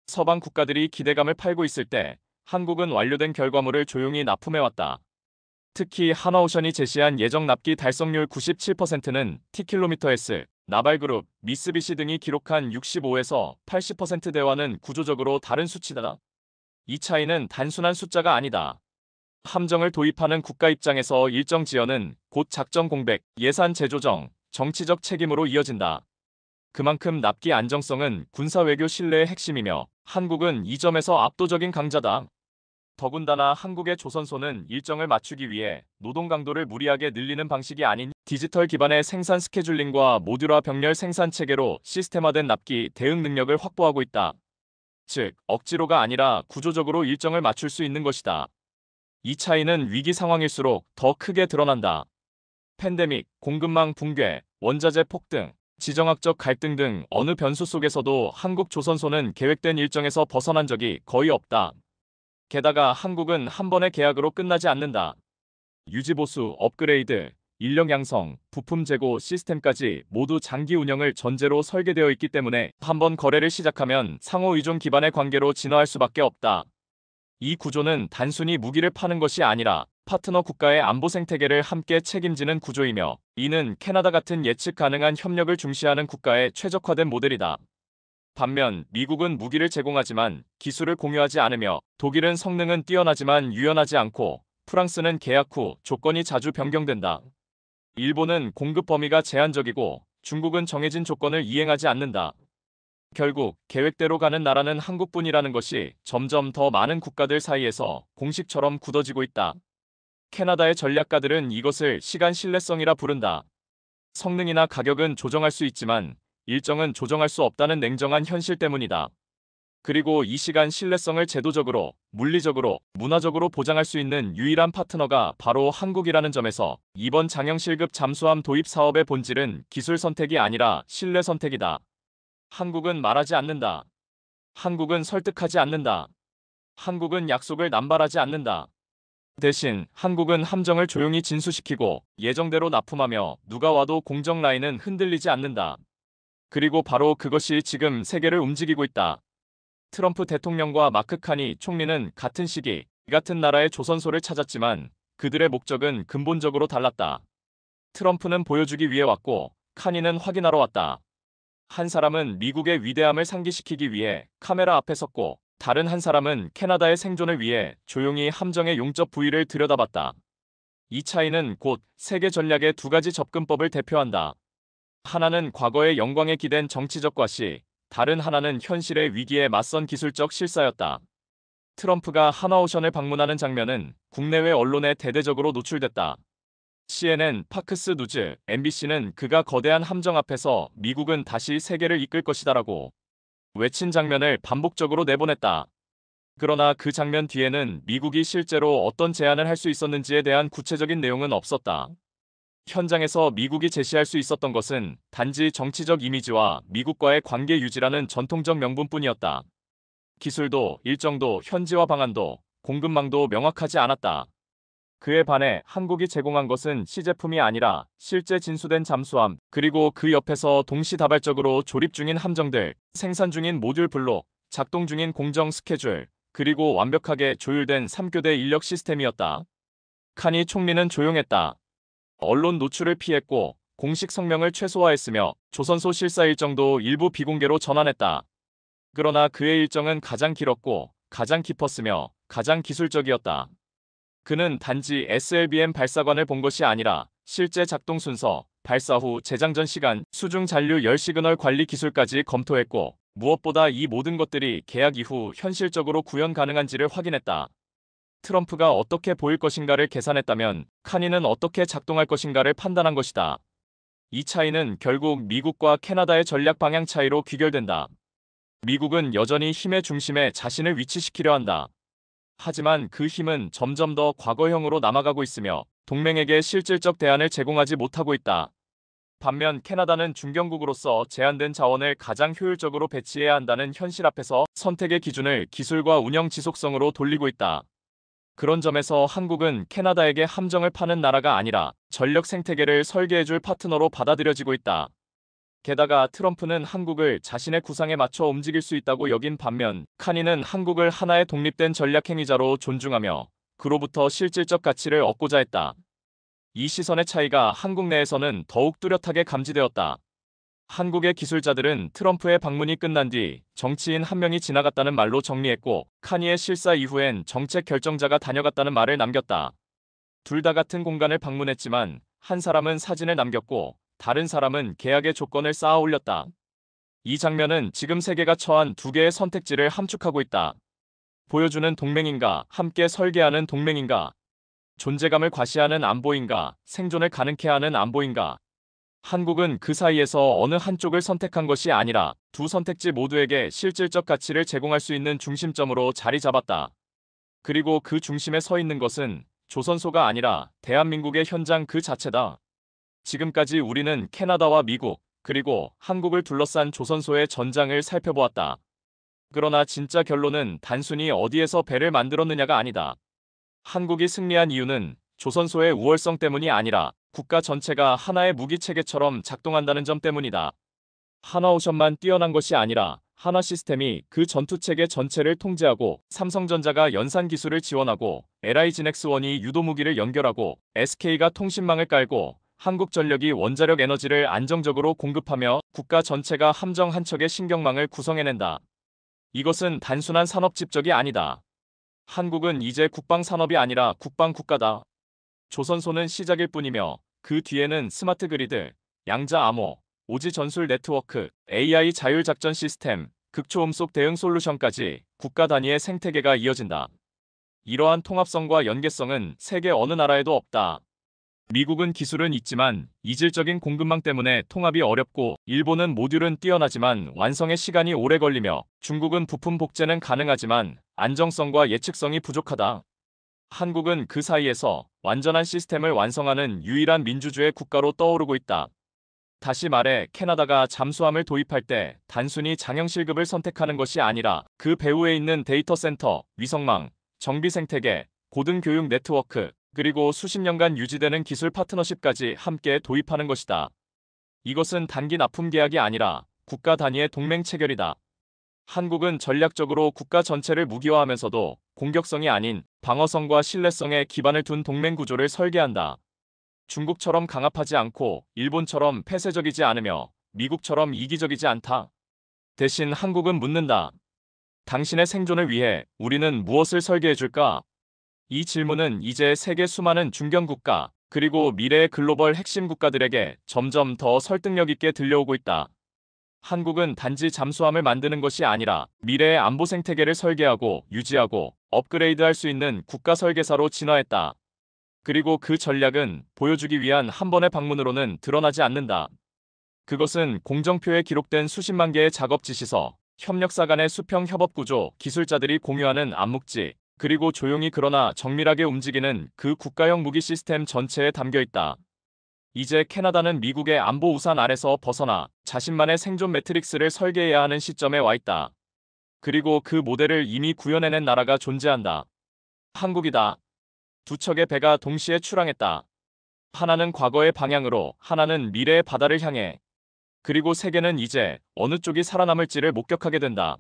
서방 국가들이 기대감을 팔고 있을 때 한국은 완료된 결과물을 조용히 납품해왔다. 특히 하나오션이 제시한 예정 납기 달성률 97%는 T킬로미터S, 나발그룹, 미쓰비시 등이 기록한 65에서 80%대와는 구조적으로 다른 수치다. 이 차이는 단순한 숫자가 아니다. 함정을 도입하는 국가 입장에서 일정 지연은 곧 작전 공백, 예산 재조정, 정치적 책임으로 이어진다. 그만큼 납기 안정성은 군사외교 신뢰의 핵심이며 한국은 이 점에서 압도적인 강자다. 더군다나 한국의 조선소는 일정을 맞추기 위해 노동 강도를 무리하게 늘리는 방식이 아닌 디지털 기반의 생산 스케줄링과 모듈화 병렬 생산 체계로 시스템화된 납기 대응 능력을 확보하고 있다. 즉, 억지로가 아니라 구조적으로 일정을 맞출 수 있는 것이다. 이 차이는 위기 상황일수록 더 크게 드러난다. 팬데믹, 공급망 붕괴, 원자재 폭등, 지정학적 갈등 등 어느 변수 속에서도 한국 조선소는 계획된 일정에서 벗어난 적이 거의 없다. 게다가 한국은 한 번의 계약으로 끝나지 않는다. 유지보수, 업그레이드, 인력 양성, 부품 재고 시스템까지 모두 장기 운영을 전제로 설계되어 있기 때문에 한 번 거래를 시작하면 상호 의존 기반의 관계로 진화할 수밖에 없다. 이 구조는 단순히 무기를 파는 것이 아니라 파트너 국가의 안보 생태계를 함께 책임지는 구조이며 이는 캐나다 같은 예측 가능한 협력을 중시하는 국가의 최적화된 모델이다. 반면 미국은 무기를 제공하지만 기술을 공유하지 않으며 독일은 성능은 뛰어나지만 유연하지 않고 프랑스는 계약 후 조건이 자주 변경된다. 일본은 공급 범위가 제한적이고 중국은 정해진 조건을 이행하지 않는다. 결국 계획대로 가는 나라는 한국뿐이라는 것이 점점 더 많은 국가들 사이에서 공식처럼 굳어지고 있다. 캐나다의 전략가들은 이것을 시간 신뢰성이라 부른다. 성능이나 가격은 조정할 수 있지만 일정은 조정할 수 없다는 냉정한 현실 때문이다. 그리고 이 시간 신뢰성을 제도적으로, 물리적으로, 문화적으로 보장할 수 있는 유일한 파트너가 바로 한국이라는 점에서 이번 장영실급 잠수함 도입 사업의 본질은 기술 선택이 아니라 신뢰 선택이다. 한국은 말하지 않는다. 한국은 설득하지 않는다. 한국은 약속을 남발하지 않는다. 대신 한국은 함정을 조용히 진수시키고 예정대로 납품하며 누가 와도 공정 라인은 흔들리지 않는다. 그리고 바로 그것이 지금 세계를 움직이고 있다. 트럼프 대통령과 마크 카니 총리는 같은 시기, 같은 나라의 조선소를 찾았지만 그들의 목적은 근본적으로 달랐다. 트럼프는 보여주기 위해 왔고 카니는 확인하러 왔다. 한 사람은 미국의 위대함을 상기시키기 위해 카메라 앞에 섰고 다른 한 사람은 캐나다의 생존을 위해 조용히 함정의 용접 부위를 들여다봤다. 이 차이는 곧 세계 전략의 두 가지 접근법을 대표한다. 하나는 과거의 영광에 기댄 정치적 과시, 다른 하나는 현실의 위기에 맞선 기술적 실사였다. 트럼프가 하나오션을 방문하는 장면은 국내외 언론에 대대적으로 노출됐다. CNN, 팍스 뉴즈, MBC는 그가 거대한 함정 앞에서 미국은 다시 세계를 이끌 것이다라고 외친 장면을 반복적으로 내보냈다. 그러나 그 장면 뒤에는 미국이 실제로 어떤 제안을 할 수 있었는지에 대한 구체적인 내용은 없었다. 현장에서 미국이 제시할 수 있었던 것은 단지 정치적 이미지와 미국과의 관계 유지라는 전통적 명분뿐이었다. 기술도, 일정도, 현지화 방안도, 공급망도 명확하지 않았다. 그에 반해 한국이 제공한 것은 시제품이 아니라 실제 진수된 잠수함, 그리고 그 옆에서 동시다발적으로 조립 중인 함정들, 생산 중인 모듈 블록, 작동 중인 공정 스케줄, 그리고 완벽하게 조율된 3교대 인력 시스템이었다. 카니 총리는 조용했다. 언론 노출을 피했고 공식 성명을 최소화했으며 조선소 실사 일정도 일부 비공개로 전환했다. 그러나 그의 일정은 가장 길었고 가장 깊었으며 가장 기술적이었다. 그는 단지 SLBM 발사관을 본 것이 아니라 실제 작동 순서, 발사 후 재장전 시간, 수중 잔류 열 시그널 관리 기술까지 검토했고 무엇보다 이 모든 것들이 계약 이후 현실적으로 구현 가능한지를 확인했다. 트럼프가 어떻게 보일 것인가를 계산했다면 카니는 어떻게 작동할 것인가를 판단한 것이다. 이 차이는 결국 미국과 캐나다의 전략 방향 차이로 귀결된다. 미국은 여전히 힘의 중심에 자신을 위치시키려 한다. 하지만 그 힘은 점점 더 과거형으로 남아가고 있으며 동맹에게 실질적 대안을 제공하지 못하고 있다. 반면 캐나다는 중견국으로서 제한된 자원을 가장 효율적으로 배치해야 한다는 현실 앞에서 선택의 기준을 기술과 운영 지속성으로 돌리고 있다. 그런 점에서 한국은 캐나다에게 함정을 파는 나라가 아니라 전력 생태계를 설계해줄 파트너로 받아들여지고 있다. 게다가 트럼프는 한국을 자신의 구상에 맞춰 움직일 수 있다고 여긴 반면 카니는 한국을 하나의 독립된 전략 행위자로 존중하며 그로부터 실질적 가치를 얻고자 했다. 이 시선의 차이가 한국 내에서는 더욱 뚜렷하게 감지되었다. 한국의 기술자들은 트럼프의 방문이 끝난 뒤 정치인 한 명이 지나갔다는 말로 정리했고 카니의 실사 이후엔 정책 결정자가 다녀갔다는 말을 남겼다. 둘 다 같은 공간을 방문했지만 한 사람은 사진을 남겼고 다른 사람은 계약의 조건을 쌓아 올렸다. 이 장면은 지금 세계가 처한 두 개의 선택지를 함축하고 있다. 보여주는 동맹인가, 함께 설계하는 동맹인가, 존재감을 과시하는 안보인가, 생존을 가능케 하는 안보인가. 한국은 그 사이에서 어느 한쪽을 선택한 것이 아니라 두 선택지 모두에게 실질적 가치를 제공할 수 있는 중심점으로 자리 잡았다. 그리고 그 중심에 서 있는 것은 조선소가 아니라 대한민국의 현장 그 자체다. 지금까지 우리는 캐나다와 미국, 그리고 한국을 둘러싼 조선소의 전장을 살펴보았다. 그러나 진짜 결론은 단순히 어디에서 배를 만들었느냐가 아니다. 한국이 승리한 이유는 조선소의 우월성 때문이 아니라 국가 전체가 하나의 무기체계처럼 작동한다는 점 때문이다. 하나오션만 뛰어난 것이 아니라 하나 시스템이 그 전투체계 전체를 통제하고 삼성전자가 연산 기술을 지원하고 LI지넥스원이 유도무기를 연결하고 SK가 통신망을 깔고 한국전력이 원자력 에너지를 안정적으로 공급하며 국가 전체가 함정 한 척의 신경망을 구성해낸다. 이것은 단순한 산업 집적이 아니다. 한국은 이제 국방산업이 아니라 국방국가다. 조선소는 시작일 뿐이며 그 뒤에는 스마트 그리드, 양자 암호, 오지 전술 네트워크, AI 자율작전 시스템, 극초음속 대응 솔루션까지 국가 단위의 생태계가 이어진다. 이러한 통합성과 연계성은 세계 어느 나라에도 없다. 미국은 기술은 있지만 이질적인 공급망 때문에 통합이 어렵고, 일본은 모듈은 뛰어나지만 완성에 시간이 오래 걸리며, 중국은 부품 복제는 가능하지만 안정성과 예측성이 부족하다. 한국은 그 사이에서 완전한 시스템을 완성하는 유일한 민주주의 국가로 떠오르고 있다. 다시 말해, 캐나다가 잠수함을 도입할 때 단순히 장형실급을 선택하는 것이 아니라 그 배후에 있는 데이터 센터, 위성망, 정비 생태계, 고등교육 네트워크, 그리고 수십 년간 유지되는 기술 파트너십까지 함께 도입하는 것이다. 이것은 단기 납품 계약이 아니라 국가 단위의 동맹 체결이다. 한국은 전략적으로 국가 전체를 무기화하면서도 공격성이 아닌 방어성과 신뢰성에 기반을 둔 동맹 구조를 설계한다. 중국처럼 강압하지 않고, 일본처럼 폐쇄적이지 않으며, 미국처럼 이기적이지 않다. 대신 한국은 묻는다. 당신의 생존을 위해 우리는 무엇을 설계해줄까? 이 질문은 이제 세계 수많은 중견국가, 그리고 미래의 글로벌 핵심 국가들에게 점점 더 설득력 있게 들려오고 있다. 한국은 단지 잠수함을 만드는 것이 아니라 미래의 안보 생태계를 설계하고 유지하고 업그레이드할 수 있는 국가 설계사로 진화했다. 그리고 그 전략은 보여주기 위한 한 번의 방문으로는 드러나지 않는다. 그것은 공정표에 기록된 수십만 개의 작업 지시서, 협력사 간의 수평 협업 구조, 기술자들이 공유하는 암묵지, 그리고 조용히 그러나 정밀하게 움직이는 그 국가형 무기 시스템 전체에 담겨 있다. 이제 캐나다는 미국의 안보 우산 아래서 벗어나 자신만의 생존 매트릭스를 설계해야 하는 시점에 와 있다. 그리고 그 모델을 이미 구현해낸 나라가 존재한다. 한국이다. 두 척의 배가 동시에 출항했다. 하나는 과거의 방향으로, 하나는 미래의 바다를 향해. 그리고 세계는 이제 어느 쪽이 살아남을지를 목격하게 된다.